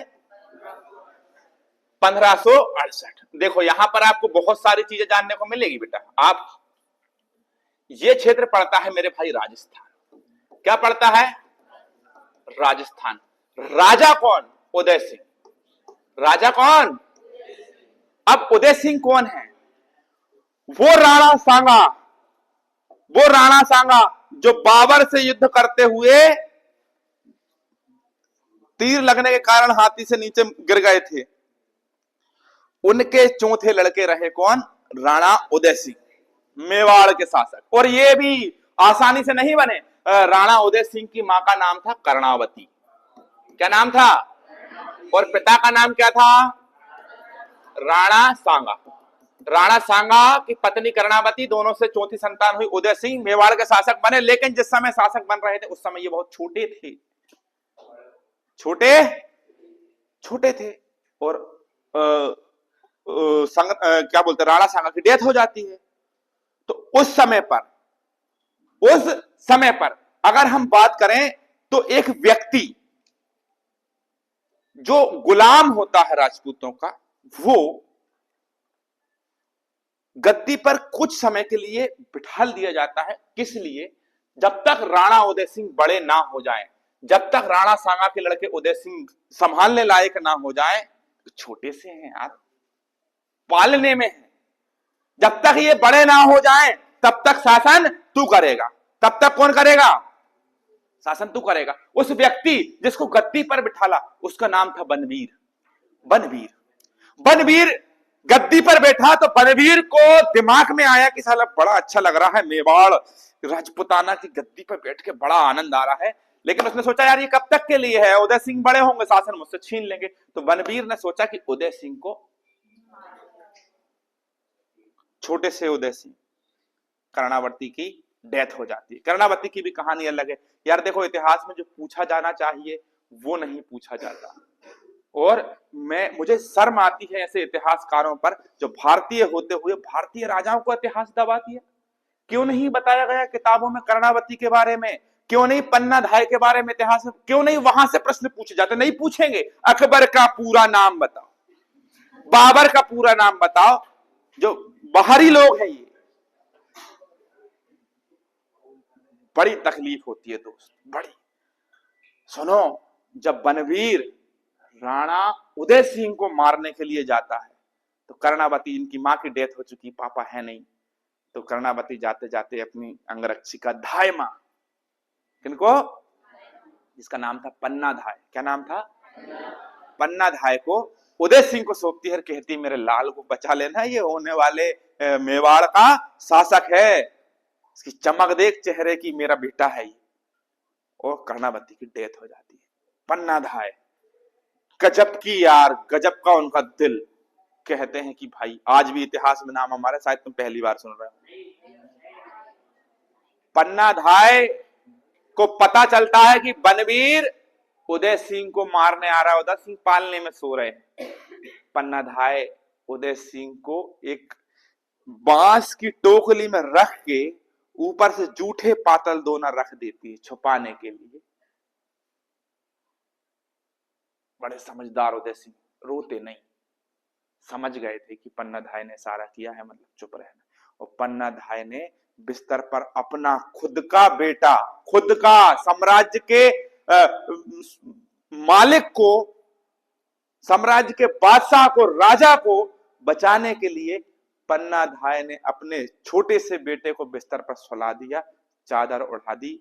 1568। देखो यहां पर आपको बहुत सारी चीजें जानने को मिलेगी बेटा। आप ये क्षेत्र पड़ता है मेरे भाई राजस्थान। क्या पड़ता है? राजस्थान। राजा कौन? उदय सिंह। राजा कौन? अब उदय सिंह कौन है? वो राणा सांगा, वो राणा सांगा जो बाबर से युद्ध करते हुए तीर लगने के कारण हाथी से नीचे गिर गए थे। उनके चौथे लड़के रहे कौन? राणा उदय सिंह, मेवाड़ के शासक। और ये भी आसानी से नहीं बने। राणा उदय सिंह की मां का नाम था कर्णावती। क्या नाम था? और पिता का नाम क्या था? राणा सांगा। राणा सांगा की पत्नी कर्णावती, दोनों से चौथी संतान हुई उदय सिंह। मेवाड़ के शासक बने। लेकिन जिस समय शासक बन रहे थे उस समय ये बहुत छोटे थे। छोटे थे। और क्या बोलते, राणा सांगा की डेथ हो जाती है। तो उस समय पर अगर हम बात करें तो एक व्यक्ति जो गुलाम होता है राजपूतों का, वो गद्दी पर कुछ समय के लिए बिठा दिया जाता है। किस लिए? जब तक राणा उदय सिंह बड़े ना हो जाएं, जब तक राणा सांगा के लड़के उदय सिंह संभालने लायक ना हो जाएं। छोटे से हैं यार, पालने में है। जब तक ये बड़े ना हो जाएं तब तक शासन तू करेगा। तब तक कौन करेगा? शासन तू करेगा। उस व्यक्ति जिसको गद्दी पर बिठाला उसका नाम था बनवीर। बनवीर बनवीर गद्दी पर बैठा तो बनवीर को दिमाग में आया कि साला बड़ा अच्छा लग रहा है, मेवाड़ राजपुताना की गद्दी पर बैठ के बड़ा आनंद आ रहा है। लेकिन उसने सोचा यार ये कब तक के लिए है, उदय सिंह बड़े होंगे, शासन मुझसे छीन लेंगे। तो बनवीर ने सोचा कि उदय सिंह को, छोटे से उदय सिंह, कर्णावती की डेथ हो जाती है। कर्णावती की भी कहानी अलग है यार। देखो इतिहास में जो पूछा जाना चाहिए वो नहीं पूछा जाता। और मुझे शर्म आती है ऐसे इतिहासकारों पर जो भारतीय होते हुए भारतीय राजाओं को इतिहास दबा दिया। क्यों नहीं बताया गया किताबों में कर्णावती के बारे में? क्यों नहीं पन्ना धाय के बारे में इतिहास में? क्यों नहीं वहां से प्रश्न पूछे जाते? नहीं पूछेंगे। अकबर का पूरा नाम बताओ, बाबर का पूरा नाम बताओ। जो बाहरी लोग हैं ये, बड़ी तकलीफ होती है दोस्त, बड़ी। सुनो, जब बनवीर राणा उदय सिंह को मारने के लिए जाता है तो कर्णावती, इनकी मां की डेथ हो चुकी, पापा है नहीं, तो कर्णावती जाते जाते अपनी अंगरक्षिका धाय मां, किनको, जिसका नाम था पन्ना धाय, क्या नाम था? पन्ना धाय को उदय सिंह को सौंपती है। कहती मेरे लाल को बचा लेना, ये होने वाले मेवाड़ का शासक है, इसकी चमक देख चेहरे की, मेरा बेटा है ये। और कर्णावती की डेथ हो जाती है। पन्ना धाय गजब की यार, गजब का उनका दिल। कहते हैं कि भाई आज भी इतिहास में नाम हमारे, शायद तुम पहली बार सुन रहे हो। पन्ना धाय को पता चलता है कि बनवीर उदय सिंह को मारने आ रहा है, उदय सिंह पालने में सो रहे हैं। पन्ना धाय उदय सिंह को एक बांस की टोकरी में रख के ऊपर से जूठे पातल दोना रख देती है छुपाने के लिए। बड़े समझदार उदय सिंह, रोते नहीं, समझ गए थे कि पन्ना धाय ने सारा किया है, मतलब चुप रहना। और पन्ना धाय ने बिस्तर पर अपना खुद का बेटा, खुद का साम्राज्य के मालिक को, साम्राज्य के बादशाह को, राजा को बचाने के लिए पन्ना धाय ने अपने छोटे से बेटे को बिस्तर पर सुला दिया, चादर उड़ा दी।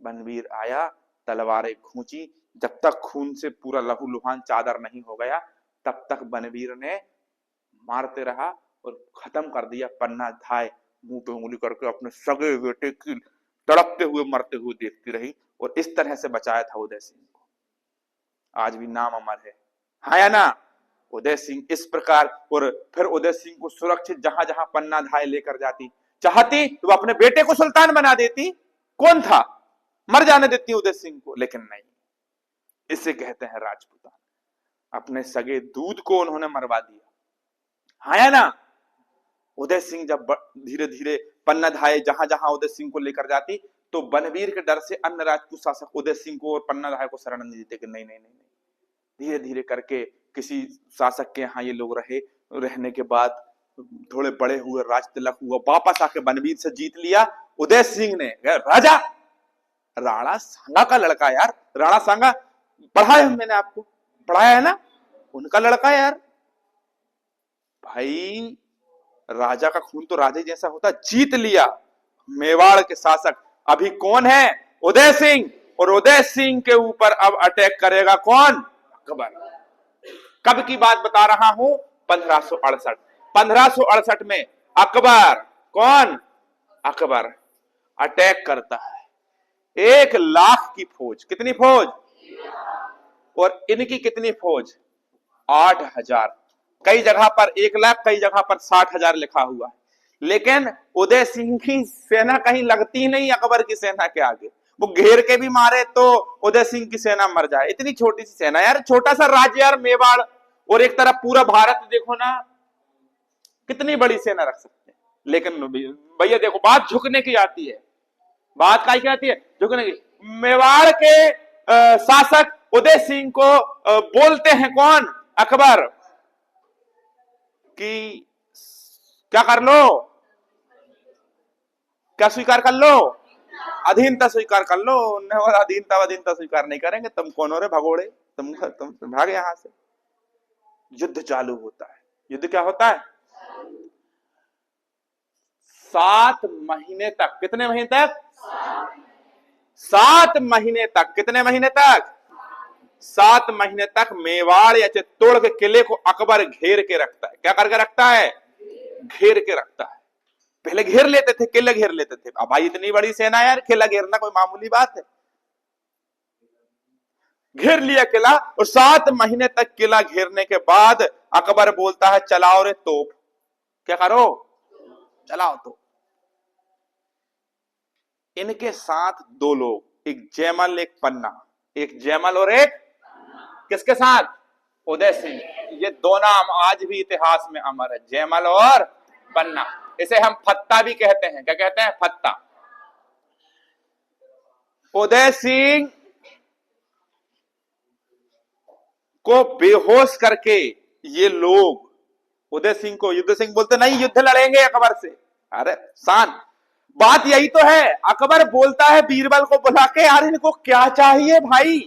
बनवीर आया, तलवारें खूंची। जब तक खून से पूरा लहूलुहान चादर नहीं हो गया तब तक बनवीर ने मारते रहा और खत्म कर दिया। पन्ना धाय मुंह पे उंगली करके अपने सगे बेटे की तड़पते हुए मरते हुए देखती रही और इस तरह से बचाया था उदय सिंह को। आज भी नाम अमर है, हाँ या ना? उदय सिंह इस प्रकार। और फिर उदय सिंह को सुरक्षित जहां जहां पन्ना धाय लेकर जाती, चाहती तो वो अपने बेटे को सुल्तान बना देती। कौन था? मर जाने देती उदय सिंह को, लेकिन नहीं, इसे कहते हैं राजपूताना। अपने सगे दूध को उन्होंने मरवा दिया, है ना। उदय सिंह जब धीरे धीरे पन्ना धाये जहां जहां उदय सिंह को लेकर जाती, तो बनवीर के डर से अन्य राजपूत शासक उदय सिंह को और पन्ना धाये को शरण नहीं देते कि नहीं नहीं नहीं नहीं। धीरे धीरे करके किसी शासक के यहाँ ये लोग रहने के बाद थोड़े बड़े हुए, राज तिलक हुआ, वापस आके बनवीर से जीत लिया। उदय सिंह ने, राजा राणा सांगा का लड़का यार, राणा सांगा पढ़ा है, मैंने आपको पढ़ाया है ना, उनका लड़का यार। भाई राजा का खून तो राजा जैसा होता, जीत लिया। मेवाड़ के शासक अभी कौन है? उदय सिंह। और उदय सिंह के ऊपर अब अटैक करेगा कौन? अकबर। कब की बात बता रहा हूं? 1568। 1568 में अकबर, कौन? अकबर अटैक करता है। 1 लाख की फौज। कितनी फौज? और इनकी कितनी फौज? 8000। कई जगह पर 1 लाख, कई जगह पर 60,000 लिखा हुआ है, लेकिन उदय सिंह की सेना कहीं लगती ही नहीं अकबर की सेना के आगे। वो घेर के भी मारे तो उदय सिंह की सेना मर जाए। इतनी छोटी सी सेना यार, छोटा सा राज्य यार मेवाड़, और एक तरफ पूरा भारत, देखो ना कितनी बड़ी सेना रख सकते हैं। लेकिन भैया देखो, बात झुकने की आती है, बात काय की आती है? झुकने की। मेवाड़ के शासक उदय सिंह को बोलते हैं कौन? अकबर, कि क्या कर लो? क्या स्वीकार कर लो? अधीनता स्वीकार कर लो। और अधीनता स्वीकार नहीं करेंगे। तुम कौन हो रे भगोड़े? तुम भाग यहां से। युद्ध चालू होता है। युद्ध क्या होता है? 7 महीने तक। कितने महीने तक? 7 महीने तक। कितने महीने तक? 7 महीने तक मेवाड़ या चित्तौड़ के किले को अकबर घेर के रखता है। क्या करके रखता है? घेर के रखता है। पहले घेर लेते थे, किले घेर लेते थे। अब भाई इतनी बड़ी सेना यार, किला घेरना कोई मामूली बात है। घेर लिया किला, और 7 महीने तक किला घेरने के बाद अकबर बोलता है चलाओ रे तोप। क्या करो? चलाओ तोप। इनके साथ 2 लोग, एक जयमल एक पन्ना। एक जयमल और एक किसके साथ? उदय सिंह। ये 2 नाम आज भी इतिहास में अमर है, जयमल और पन्ना। इसे हम फत्ता भी कहते हैं। क्या कहते हैं? फत्ता। उदय सिंह को बेहोश करके ये लोग उदय सिंह को, युद्ध सिंह बोलते नहीं युद्ध लड़ेंगे अकबर से। अरे शान, बात यही तो है। अकबर बोलता है बीरबल को बुला के, यार इनको क्या चाहिए भाई?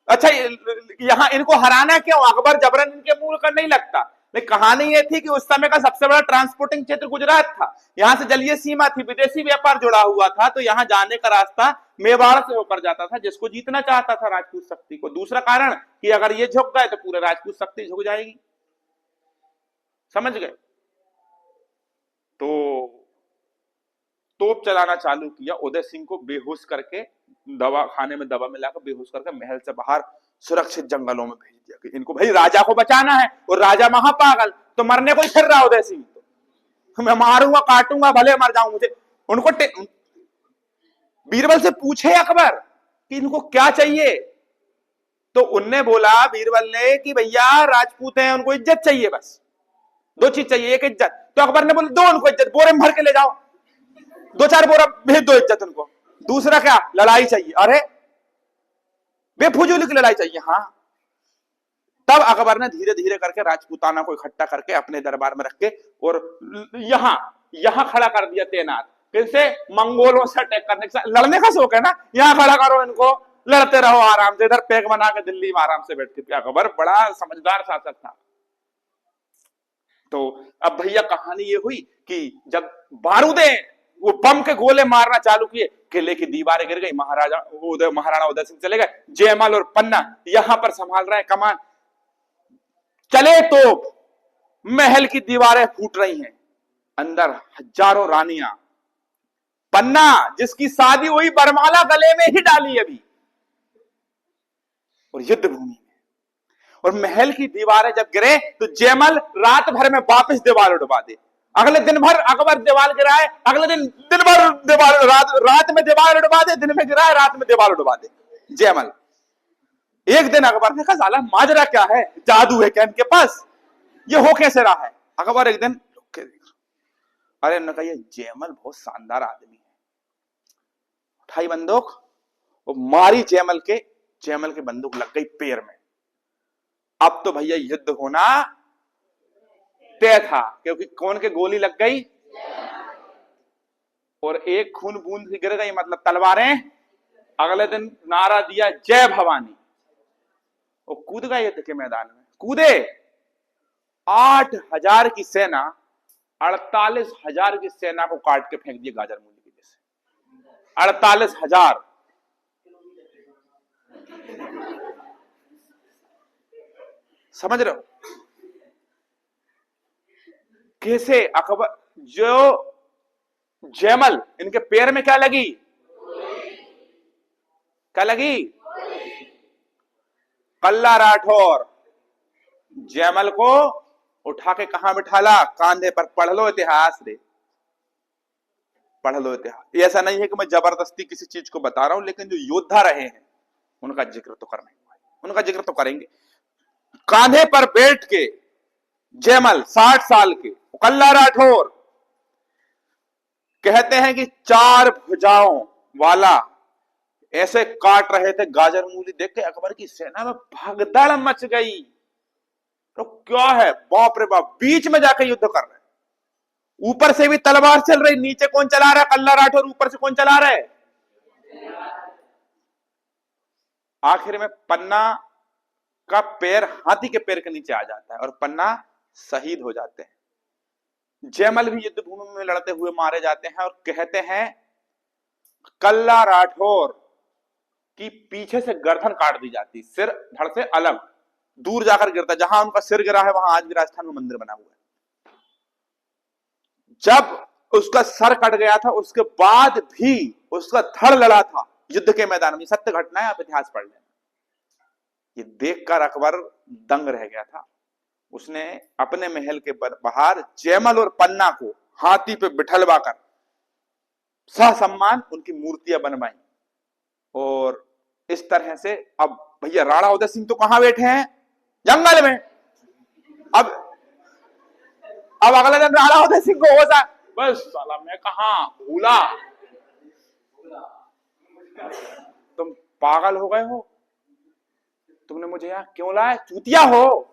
अच्छा यहां इनको हराना क्यों? अकबर जबरन इनके मुंह कर नहीं लगता। लेकिन कहानी ये थी कि उस समय का सबसे बड़ा ट्रांसपोर्टिंग क्षेत्र गुजरात था। यहां से जलीय सीमा थी, विदेशी व्यापार जुड़ा हुआ था, तो यहां जाने का रास्ता मेवाड़ से होकर जाता था, जिसको जीतना चाहता था राजपूत शक्ति को। दूसरा कारण कि अगर ये झुक गए तो पूरे राजपूत शक्ति झुक जाएगी। समझ गए? तो तोप चलाना चालू किया। उदय सिंह को बेहोश करके, दवा खाने में दवा मिलाकर बेहोश करके महल से बाहर सुरक्षित जंगलों में भेज दिया कि इनको भाई राजा को बचाना है। और राजा महापागल, तो मरने को ही फिर रहा उदय सिंह। तो मैं मारूंगा, काटूंगा, भले मर जाऊं मुझे। उनको बीरबल से पूछे अकबर कि इनको क्या चाहिए, तो उनने बोला, बीरबल ने, कि भैया राजपूत हैं, उनको इज्जत चाहिए, बस 2 चीज चाहिए। एक इज्जत। तो अकबर ने बोला दो उनको इज्जत, बोरे में भर के ले जाओ, 2-4 बोरा भेज दो इज्जत उनको। दूसरा क्या? लड़ाई चाहिए। अरे बेफुजूल की लड़ाई चाहिए। हाँ। तब अकबर ने धीरे धीरे करके राजपूताना को इकट्ठा करके अपने दरबार में रख के, और यहां खड़ा कर दिया तैनात। किनसे? मंगोलों से अटैक करने के। लड़ने का शौक है ना, यहां खड़ा करो इनको, लड़ते रहो आराम से। इधर पैक बना के दिल्ली में आराम से बैठते थे। अकबर बड़ा समझदार शासक था। तो अब भैया कहानी ये हुई कि जब बारूदें, वो बम के गोले मारना चालू किए, किले की दीवारें गिर गई। महाराणा उदय सिंह चले गए। जयमल और पन्ना यहां पर संभाल रहे हैं कमान। चले तो महल की दीवारें फूट रही हैं, अंदर हजारों रानियां। पन्ना जिसकी शादी हुई बरमाला गले में ही डाली अभी, और युद्ध भूमि में। और महल की दीवारें जब गिरे तो जयमल रात भर में वापस दीवार उठवा दे। अगले दिन भर अकबर दीवार गिराए, अगले दिन दिन भर दीवार, रात में दीवार उड़वा दे, दिन में गिराए, रात में दीवार उड़वा दे जयमल। एक दिन अकबर ने कहा साला माजरा क्या है, जादू है क्या इनके पास, ये हो कैसे रहा है। अकबर एक दिन अरे उन्होंने कहा ये जयमल बहुत शानदार आदमी है, उठाई बंदूक, वो मारी जयमल के बंदूक लग गई पैर में। अब तो भैया युद्ध होना तय था, क्योंकि कौन के गोली लग गई, और एक खून बूंद सी गिर गई, मतलब तलवारें। अगले दिन नारा दिया जय भवानी, वो कूद गए युद्ध के मैदान में, कूदे। 8,000 की सेना 48,000 की सेना को काट के फेंक दिया गाजर मूली की जैसे। 48,000। समझ रहे हो कैसे अकबर, जो जयमल, इनके पैर में क्या लगी, क्या लगी, कल्ला राठौर जयमल को उठा के कहां बिठाला, कांधे पर। पढ़ लो इतिहास रे, पढ़ लो इतिहास। ऐसा नहीं है कि मैं जबरदस्ती किसी चीज को बता रहा हूं, लेकिन जो योद्धा रहे हैं उनका जिक्र तो करना है, उनका जिक्र तो करेंगे। कांधे पर बैठ के जयमल 60 साल के, कल्ला राठौर, कहते हैं कि 4 भुजाओं वाला ऐसे काट रहे थे गाजर मूली। देख के अकबर की सेना में भगदड़ मच गई, तो क्या है, बाप रे बाप, बीच में जाकर युद्ध कर रहे, ऊपर से भी तलवार चल रही, नीचे कौन चला रहा है, कल्ला राठौर, ऊपर से कौन चला रहा है। आखिर में पन्ना का पैर हाथी के पैर के नीचे आ जाता है और पन्ना शहीद हो जाते हैं। जयमल भी युद्ध भूमि में लड़ते हुए मारे जाते हैं, और कहते हैं कल्ला राठौर की पीछे से गर्दन काट दी जाती, सिर धड़ से अलग दूर जाकर गिरता, जहां उनका सिर गिरा है वहां आज भी राजस्थान में मंदिर बना हुआ है। जब उसका सर कट गया था उसके बाद भी उसका धड़ लड़ा था युद्ध के मैदान में। सत्य घटना है, आप इतिहास पढ़ लेना। ये देखकर अकबर दंग रह गया था। उसने अपने महल के बाहर जयमल और पन्ना को हाथी पे बिठलवा कर ससम्मान उनकी मूर्तियां बनवाई, और इस तरह से अब भैया राणा उदय सिंह तो कहां बैठे हैं, जंगल में। अब अगले दिन राणा उदय सिंह को होता, बस साला मैं कहां भूला, तुम पागल हो गए हो, तुमने मुझे यहां क्यों लाया, चूतिया हो।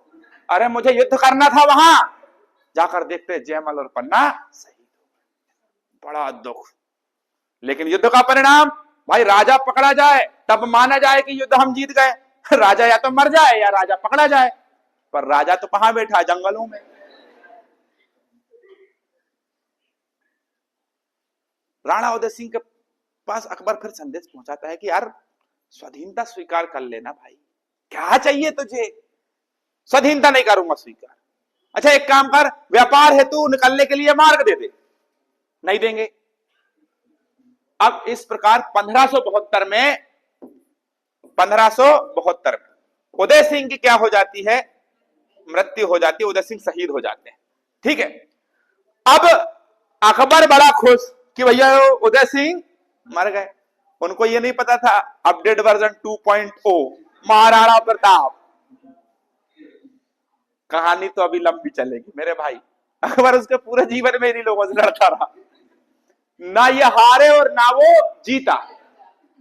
अरे मुझे युद्ध करना था वहां। जाकर देखते जयमल और पन्ना शहीद हो गए, बड़ा दुख। लेकिन युद्ध का परिणाम, भाई राजा पकड़ा जाए तब माना जाए कि युद्ध हम जीत गए, राजा या तो मर जाए या राजा पकड़ा जाए। पर राजा तो कहां बैठा, जंगलों में। राणा उदय सिंह के पास अकबर फिर संदेश पहुंचाता है कि यार स्वाधीनता स्वीकार कर लेना भाई, क्या चाहिए तुझे, स्वाधीनता नहीं करूंगा स्वीकार। अच्छा एक काम कर, व्यापार हेतु निकलने के लिए मार्ग दे दे, नहीं देंगे। अब इस प्रकार 1572 में उदय सिंह की क्या हो जाती है, मृत्यु हो जाती है, उदय सिंह शहीद हो जाते हैं। ठीक है, अब अकबर बड़ा खुश कि भैया उदय सिंह मर गए। उनको ये नहीं पता था अपडेट वर्जन 2.0 महाराणा प्रताप। कहानी तो अभी लंबी चलेगी मेरे भाई। अकबर उसके पूरे जीवन में इन्हीं लोगों से लड़ता रहा, ना ये हारे और ना वो जीता।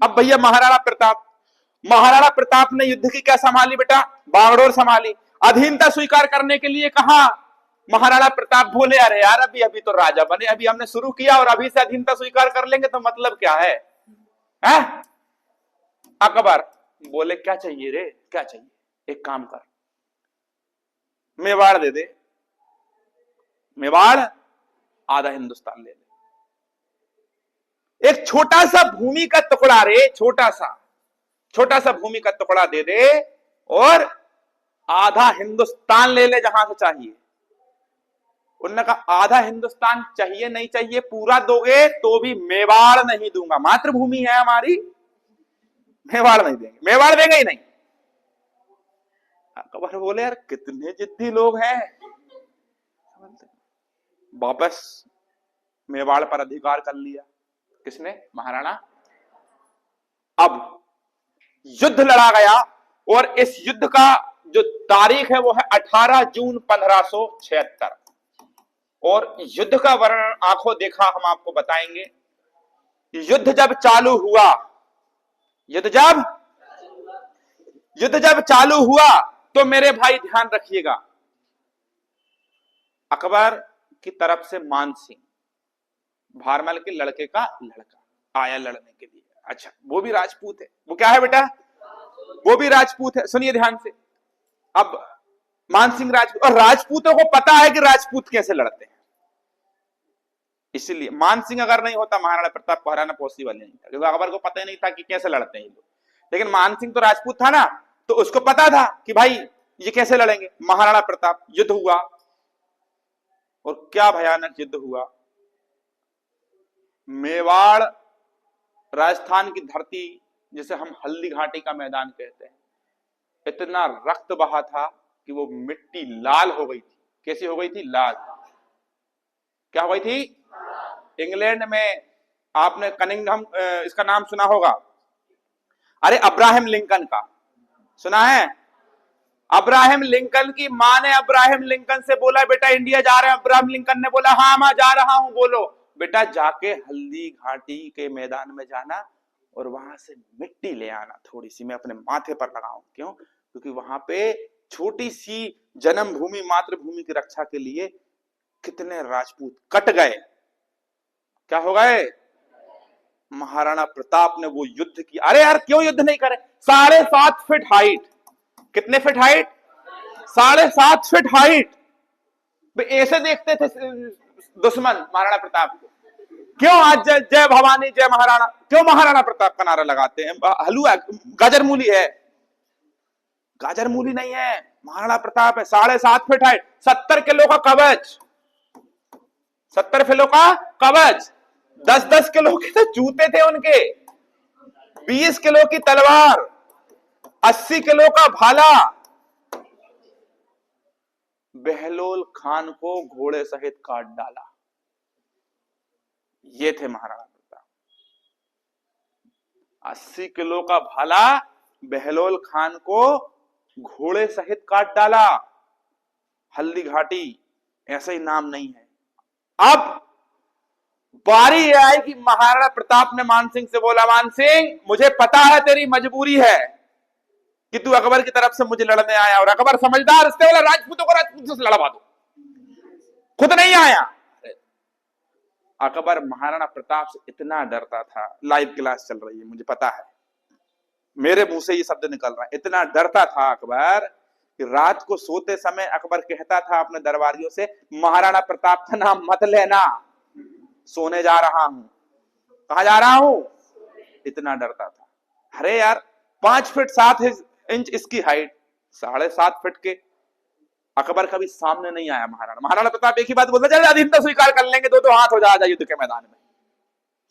अब भैया महाराणा प्रताप ने युद्ध की क्या संभाली बेटा, बागडोर संभाली। अधीनता स्वीकार करने के लिए कहा, महाराणा प्रताप बोले अरे यार अभी तो राजा बने, अभी हमने शुरू किया और अभी से अधीनता स्वीकार कर लेंगे तो मतलब क्या है? अकबर बोले क्या चाहिए रे, क्या चाहिए, एक काम कर मेवाड़ दे दे, मेवाड़ आधा हिंदुस्तान ले ले, एक छोटा सा भूमि का टुकड़ा रे, छोटा सा भूमि का टुकड़ा दे दे और आधा हिंदुस्तान ले ले जहां से चाहिए। उन्होंने कहा आधा हिंदुस्तान चाहिए नहीं चाहिए, पूरा दोगे तो भी मेवाड़ नहीं दूंगा, मातृभूमि है हमारी, मेवाड़ नहीं देंगे, मेवाड़ देंगे ही नहीं। अकबर बोले यार कितने जिद्दी लोग हैं। वापस मेवाड़ पर अधिकार कर लिया। किसने? महाराणा। अब युद्ध लड़ा गया और इस युद्ध का जो तारीख है वो है 18 जून 1576। और युद्ध का वर्णन आंखों देखा हम आपको बताएंगे। युद्ध जब चालू हुआ, युद्ध जब चालू हुआ तो मेरे भाई ध्यान रखिएगा, अकबर की तरफ से मान सिंह, भारमल के लड़के का लड़का, आया लड़ने के लिए। अच्छा, वो भी राजपूत है। वो क्या है बेटा? वो भी राजपूत है। सुनिए ध्यान से। अब मानसिंह राजपूत, और राजपूतों को पता है कि राजपूत कैसे लड़ते हैं, इसलिए मानसिंह अगर नहीं होता महाराणा प्रताप को हराना पॉसिबल नहीं था, क्योंकि अकबर को पता ही नहीं था कि कैसे लड़ते हैं ये लोग। लेकिन मानसिंह तो राजपूत था ना, तो उसको पता था कि भाई ये कैसे लड़ेंगे। महाराणा प्रताप, युद्ध हुआ और क्या भयानक युद्ध हुआ। मेवाड़ राजस्थान की धरती, जिसे हम हल्दी घाटी का मैदान कहते हैं, इतना रक्त बहा था कि वो मिट्टी लाल हो गई थी। कैसी हो गई थी? लाल। क्या हो गई थी? इंग्लैंड में आपने कनिंघम, इसका नाम सुना होगा, अरे अब्राहम लिंकन का सुना है? अब्राहम लिंकन की मां ने अब्राहम लिंकन से बोला, बेटा इंडिया जा रहे हैं। अब्राहम लिंकन ने बोला, हाँ मां जा रहा हूं। बोलो बेटा, जाके हल्दी घाटी के मैदान में जाना और वहां से मिट्टी ले आना, थोड़ी सी मैं अपने माथे पर लगाऊं। क्यों? क्योंकि वहां पे छोटी सी जन्मभूमि, मातृभूमि की रक्षा के लिए कितने राजपूत कट गए। क्या हो गए? महाराणा प्रताप ने वो युद्ध किया। अरे यार क्यों युद्ध नहीं करे? 7.5 फीट हाइट। कितने फीट हाइट? 7.5 feet height. ऐसे देखते थे दुश्मन महाराणा प्रताप को। क्यों आज जय भवानी जय महाराणा, क्यों महाराणा प्रताप का नारा लगाते हैं? हलुआ गाजर मूली है? गाजर मूली नहीं है, महाराणा प्रताप है। 7.5 फीट हाइट, 70 किलो का कवच, 70 किलो का कवच, 10-10 किलो के तो जूते थे उनके, 20 किलो की तलवार, 80 किलो का भाला। बहलोल खान को घोड़े सहित काट डाला। ये थे महाराणा प्रताप। 80 किलो का भाला, बहलोल खान को घोड़े सहित काट डाला। हल्दी घाटी ऐसा ही नाम नहीं है। अब बारी यह आई कि महाराणा प्रताप ने मानसिंह से बोला, मानसिंह मुझे पता है तेरी मजबूरी है कि तू अकबर की तरफ से मुझे लड़ने आया, और अकबर समझदार, इससे बोला राजपूतों को राजपूतों से लड़वा दो, खुद नहीं आया। अकबर महाराणा प्रताप से इतना डरता था, लाइव क्लास चल रही है मुझे पता है, मेरे मुंह से ये शब्द निकल रहा है, इतना डरता था अकबर कि रात को सोते समय अकबर कहता था अपने दरबारियों से, महाराणा प्रताप का नाम मत लेना, सोने जा रहा हूं। कहा जा रहा हूं? इतना डरता था। अरे यार 5 फीट 7 इंच इसकी हाइट, 7.5 फीट के। अकबर कभी सामने नहीं आया महाराणा प्रताप एक ही बात बोलता, चल अधीनता स्वीकार कर लेंगे, दो हाथ हो जाए युद्ध के मैदान में।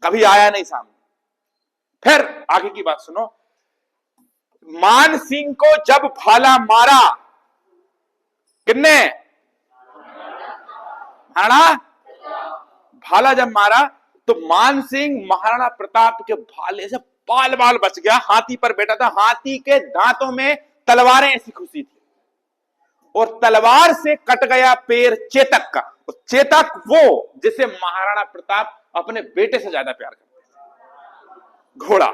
कभी आया नहीं सामने। फिर आगे की बात सुनो। मान सिंह को जब भाला मारा, किसने? महाराणा भाला जब मारा तो मान सिंह महाराणा प्रताप के भाले से बाल बाल बच गया। हाथी पर बैठा था, हाथी के दांतों में तलवारें ऐसी खुशी थी, और तलवार से कट गया पैर चेतक का। चेतक वो जिसे महाराणा प्रताप अपने बेटे से ज्यादा प्यार करते थे। घोड़ा,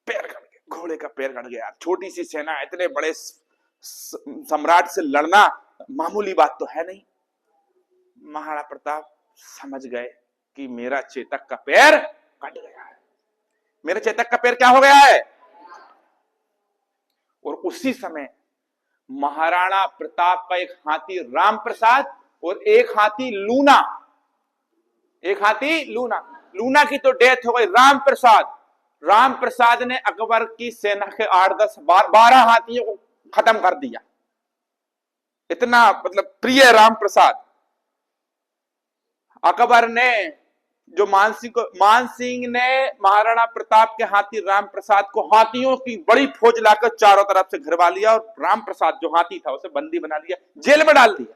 पैर कट गया, घोड़े का पैर कट गया। छोटी सी सेना, इतने बड़े सम्राट से लड़ना मामूली बात तो है नहीं। महाराणा प्रताप समझ गए कि मेरा चेतक का पैर कट गया है, मेरे चेतक का पैर क्या हो गया है। और उसी समय महाराणा प्रताप का एक हाथी राम प्रसाद और एक हाथी लूना, लूना की तो डेथ हो गई। राम प्रसाद ने अकबर की सेना के 8-10-12 हाथियों को खत्म कर दिया। इतना मतलब प्रिय राम प्रसाद। अकबर ने जो मानसिंह ने महाराणा प्रताप के हाथी राम प्रसाद को हाथियों की बड़ी फौज लाकर चारों तरफ से घिरवा लिया, और राम प्रसाद जो हाथी था उसे बंदी बना लिया, जेल में डाल दिया।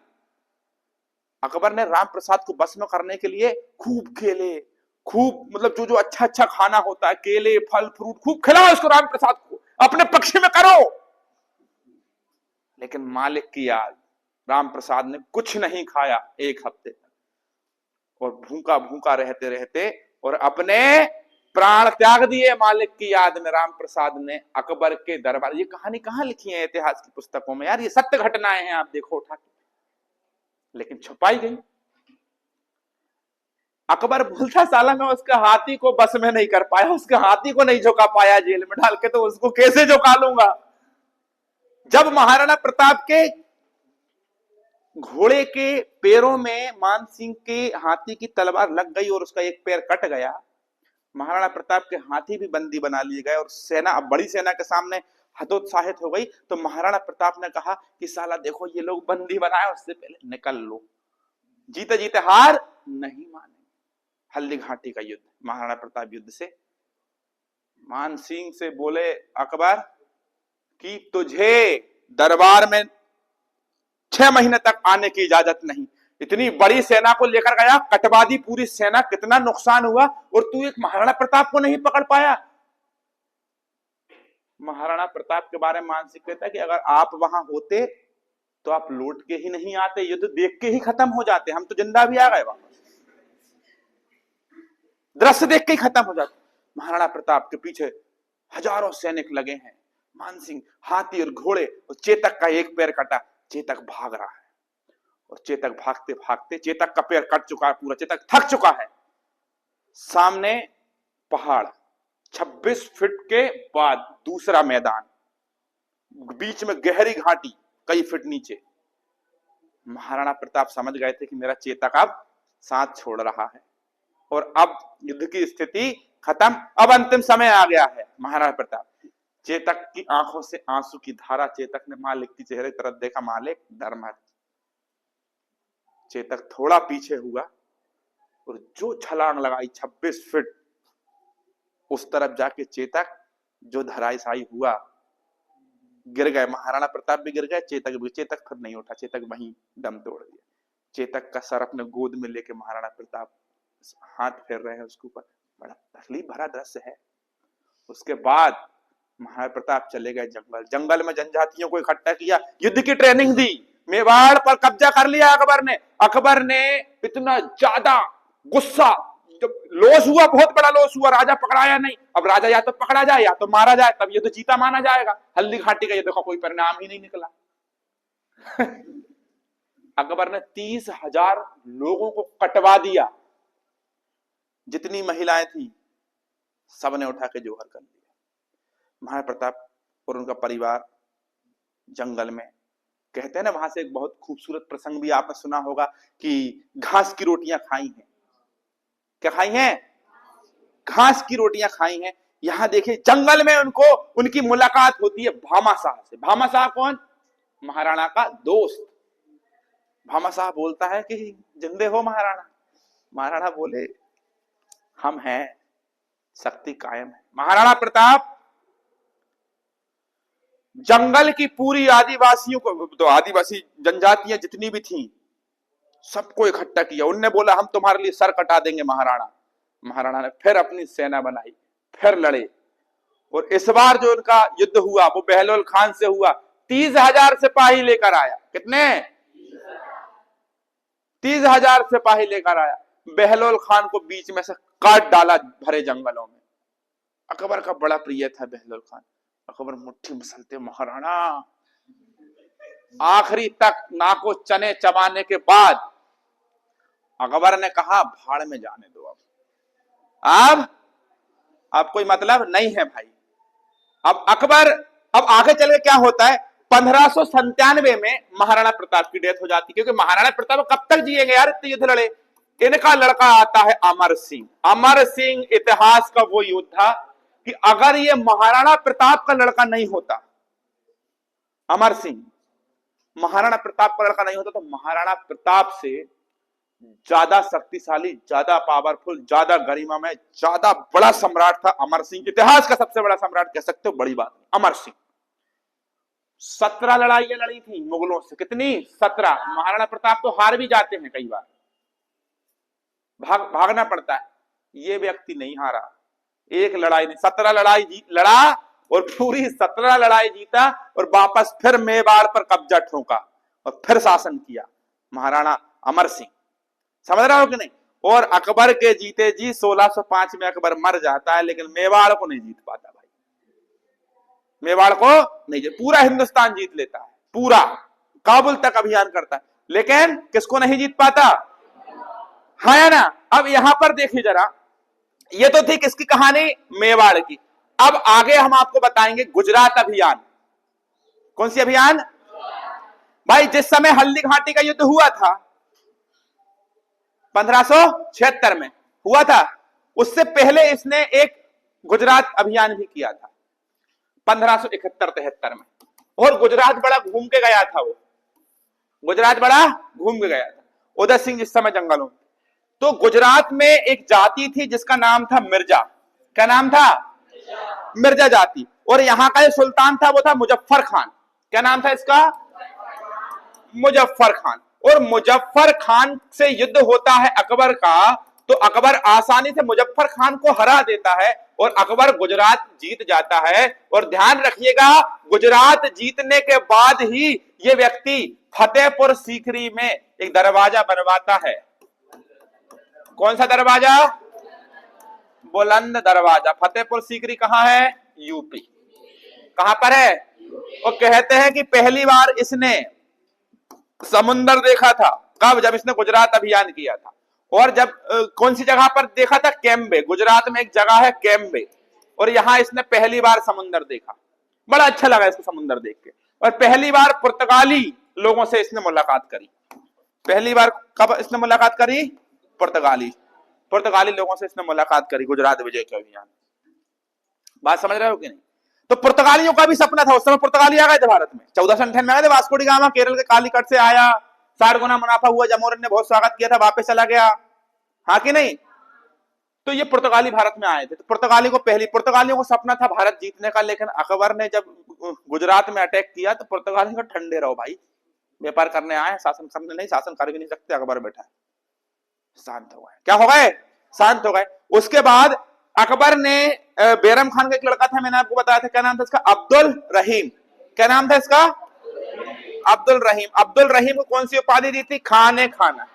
अकबर ने राम प्रसाद को बस में करने के लिए खूब केले, खूब मतलब जो जो अच्छा अच्छा खाना होता है, केले फल फ्रूट खूब खिलाओ उसको, राम प्रसाद को अपने पक्ष में करो। लेकिन मालिक की याद, राम प्रसाद ने कुछ नहीं खाया 1 हफ्ते तक और भूखा भूखा रहते रहते और अपने प्राण त्याग दिए मालिक की याद में। राम प्रसाद ने अकबर के दरबार, ये कहानी कहां लिखी है इतिहास की पुस्तकों में यार, ये सत्य घटनाएं हैं, आप देखो उठा के, लेकिन छुपाई गई। अकबर बोलता साला मैं उसके हाथी को बस में नहीं कर पाया, उसके हाथी को नहीं झुका पाया जेल में डाल के, तो उसको कैसे झुका लूंगा। जब महाराणा प्रताप के घोड़े के पैरों में मान सिंह के हाथी की तलवार लग गई और उसका एक पैर कट गया, महाराणा प्रताप के हाथी भी बंदी बना लिए गए और सेना, अब बड़ी सेना के सामने हतोत्साहित हो गई, तो महाराणा प्रताप ने कहा कि साला देखो ये लोग बंदी बनाए, उससे पहले निकल लो, जीते जीते हार नहीं माने। हल्दी घाटी का युद्ध, महाराणा प्रताप युद्ध से मान सिंह से बोले अकबर कि तुझे दरबार में 6 महीने तक आने की इजाजत नहीं, इतनी बड़ी सेना को लेकर गया, कटवा दी पूरी सेना, कितना नुकसान हुआ, और तू एक महाराणा प्रताप को नहीं पकड़ पाया। महाराणा प्रताप के बारे में मान सिंह कहता है कि अगर आप वहां होते तो आप लौट के ही नहीं आते, युद्ध देख के ही खत्म हो जाते, हम तो जिंदा भी आ गए वापस, दृश्य देख के ही खत्म हो जाते। महाराणा प्रताप के पीछे हजारों सैनिक लगे हैं, मान सिंह हाथी और घोड़े, और चेतक का एक पैर कटा, चेतक भाग रहा है और चेतक भागते भागते चेतक का पैर कट चुका है, पूरा चेतक थक चुका है। सामने पहाड़, 26 फीट के बाद दूसरा मैदान, बीच में गहरी घाटी कई फीट नीचे। महाराणा प्रताप समझ गए थे कि मेरा चेतक अब साथ छोड़ रहा है और अब युद्ध की स्थिति खत्म, अब अंतिम समय आ गया है। महाराणा प्रताप, चेतक की आंखों से आंसू की धारा, चेतक ने मालिक की चेहरे की तरफ देखा, मालिक डर मत। चेतक थोड़ा पीछे हुआ और जो छलांग लगाई 26 फीट उस तरफ जाके चेतक जो धराशायी हुआ, गिर गए। महाराणा प्रताप भी गिर गए, चेतक भी। चेतक फिर नहीं उठा, चेतक वहीं दम तोड़ दिया। चेतक का सर अपने गोद में लेके महाराणा प्रताप हाथ फेर रहे हैं उसके ऊपर, बड़ा तकलीफ भरा दृश्य है। उसके बाद महाराणा प्रताप चले गए जंगल, जंगल में जनजातियों को इकट्ठा किया, युद्ध की ट्रेनिंग दी, मेवाड़ पर कब्जा कर लिया अकबर ने। अकबर ने इतना ज्यादा गुस्सा, जब लॉस हुआ, बहुत बड़ा लॉस हुआ, राजा पकड़ाया नहीं, अब राजा या तो पकड़ा जाए या तो मारा जाए, तब ये तो जीता माना जाएगा। हल्दी घाटी का ये देखो कोई परिणाम ही नहीं निकला। अकबर ने 30,000 लोगों को कटवा दिया, जितनी महिलाएं थी सबने उठा के जोहर कर लिया। महाराणा प्रताप और उनका परिवार जंगल में, कहते हैं ना, वहां से एक बहुत खूबसूरत प्रसंग भी आपने सुना होगा कि घास की रोटियां खाई हैं। क्या खाई हैं? घास की रोटियां खाई हैं। यहां देखिए जंगल में उनको, उनकी मुलाकात होती है भामाशाह से। भामाशाह कौन? महाराणा का दोस्त। भामाशाह बोलता है कि जिंदे हो महाराणा? महाराणा बोले हम हैं, शक्ति कायम है। महाराणा प्रताप जंगल की पूरी आदिवासियों को, तो आदिवासी जनजातियां जितनी भी थी, सबको इकट्ठा किया। उनने बोला हम तुम्हारे लिए सर कटा देंगे महाराणा। महाराणा ने फिर अपनी सेना बनाई, फिर लड़े, और इस बार जो उनका युद्ध हुआ वो बहलोल खान से हुआ। 30,000 सिपाही लेकर आया। कितने? 30,000 सिपाही लेकर आया। बहलोल खान को बीच में से काट डाला भरे जंगलों में। अकबर का बड़ा प्रिय था बहलोल खान। अकबर मुट्ठी मसलते, महाराणा, आखिरी तक नाको चने चबाने के बाद अकबर ने कहा भाड़ में जाने दो, अब कोई मतलब नहीं है भाई। अब अकबर, अब आगे चल के क्या होता है, 1597 में महाराणा प्रताप की डेथ हो जाती, क्योंकि महाराणा प्रताप कब तक जिएंगे यार, इतने युद्ध लड़े। इनका लड़का आता है अमर सिंह। अमर सिंह इतिहास का वो योद्धा कि अगर ये महाराणा प्रताप का लड़का नहीं होता, अमर सिंह महाराणा प्रताप का लड़का नहीं होता, तो महाराणा प्रताप से ज्यादा शक्तिशाली, ज्यादा पावरफुल, ज्यादा गरिमा में, ज्यादा बड़ा सम्राट था अमर सिंह। इतिहास का सबसे बड़ा सम्राट कह सकते हो, बड़ी बात, अमर सिंह। 17 लड़ाइयां लड़ी थी मुगलों से। कितनी? 17। महाराणा प्रताप तो हार भी जाते हैं कई बार, भागना पड़ता है। ये व्यक्ति नहीं हारा, एक लड़ाई नहीं, 17 लड़ाई लड़ा और पूरी 17 लड़ाई जीता और वापस फिर मेवाड़ पर कब्जा ठोका और फिर शासन किया महाराणा अमर सिंह। समझ रहे हो कि नहीं? और अकबर के जीते जी 1605 में अकबर मर जाता है, लेकिन मेवाड़ को नहीं जीत पाता भाई, मेवाड़ को नहीं जीत, पूरा हिंदुस्तान जीत लेता है, पूरा काबुल तक अभियान करता है, लेकिन किसको नहीं जीत पाता? हाँ या ना? अब यहां पर देखिए जरा, ये तो थी किसकी कहानी? मेवाड़ की। अब आगे हम आपको बताएंगे गुजरात अभियान। कौन सी अभियान? भाई जिस समय हल्दी घाटी का युद्ध हुआ था 1576 में हुआ था, उससे पहले इसने एक गुजरात अभियान भी किया था 1571-73 में। और गुजरात बड़ा घूम के गया था, वो गुजरात बड़ा घूम के गया था उदय सिंह जिस समय जंगलों में। तो गुजरात में एक जाति थी जिसका नाम था मिर्जा। क्या नाम था? मिर्जा जाति। और यहां का जो सुल्तान था वो था मुजफ्फर खान। क्या नाम था इसका? मुजफ्फर खान। और मुजफ्फर खान से युद्ध होता है अकबर का, तो अकबर आसानी से मुजफ्फर खान को हरा देता है और अकबर गुजरात जीत जाता है। और ध्यान रखिएगा, गुजरात जीतने के बाद ही यह व्यक्ति फतेहपुर सीकरी में एक दरवाजा बनवाता है। कौन सा दरवाजा? बुलंद दरवाजा। फतेहपुर सीकरी कहां है? यूपी। कहां पर है? और कहते हैं कि पहली बार इसने समुंदर देखा था। कब? जब इसने गुजरात अभियान किया था। और जब कौन सी जगह पर देखा था? कैम्बे। गुजरात में एक जगह है कैम्बे, और यहां इसने पहली बार समुंदर देखा। बड़ा अच्छा लगा इसको समुंदर देख के। और पहली बार पुर्तगाली लोगों से इसने मुलाकात करी। पहली बार कब इसने मुलाकात करी? पुर्तगाली लोगों से इसने मुलाकात करी गुजरात विजय के अभियान। बात समझ रहे हो कि नहीं? तो पुर्तगालियों का भी सपना था। उस समय पुर्तगाली आ गए थे भारत में, 1498 में आ गए थे। वास्को डी गामा केरल के कालीकट से आया, 60 गुना मुनाफा हुआ, जमोरिन ने बहुत स्वागत किया था, वापस चला गया। हाँ कि नहीं? तो ये पुर्तगाली भारत में आए थे। तो पुर्तगालियों को सपना था भारत जीतने का, लेकिन अकबर ने जब गुजरात में अटैक किया तो पुर्तगाली को ठंडे रहो भाई, व्यापार करने आए, शासन करने नहीं, शासन कर भी नहीं सकते। अकबर बैठा है, शांत हो गए। क्या हो गए? शांत हो गए। उसके बाद अकबर ने बैरम खान का एक लड़का था, मैंने आपको बताया था, क्या नाम था इसका? अब्दुल रहीम। क्या नाम था इसका? अब्दुल रहीम। अब्दुल रहीम को कौन सी उपाधि दी थी? खान ए खाना।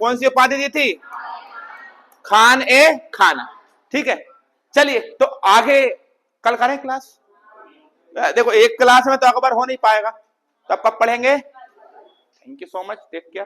कौन सी उपाधि दी थी? खान ए खाना। ठीक है, चलिए तो आगे कल करें क्लास। देखो एक क्लास में तो अकबर हो नहीं पाएगा, तो अब कब पढ़ेंगे? Thank you so much, take care.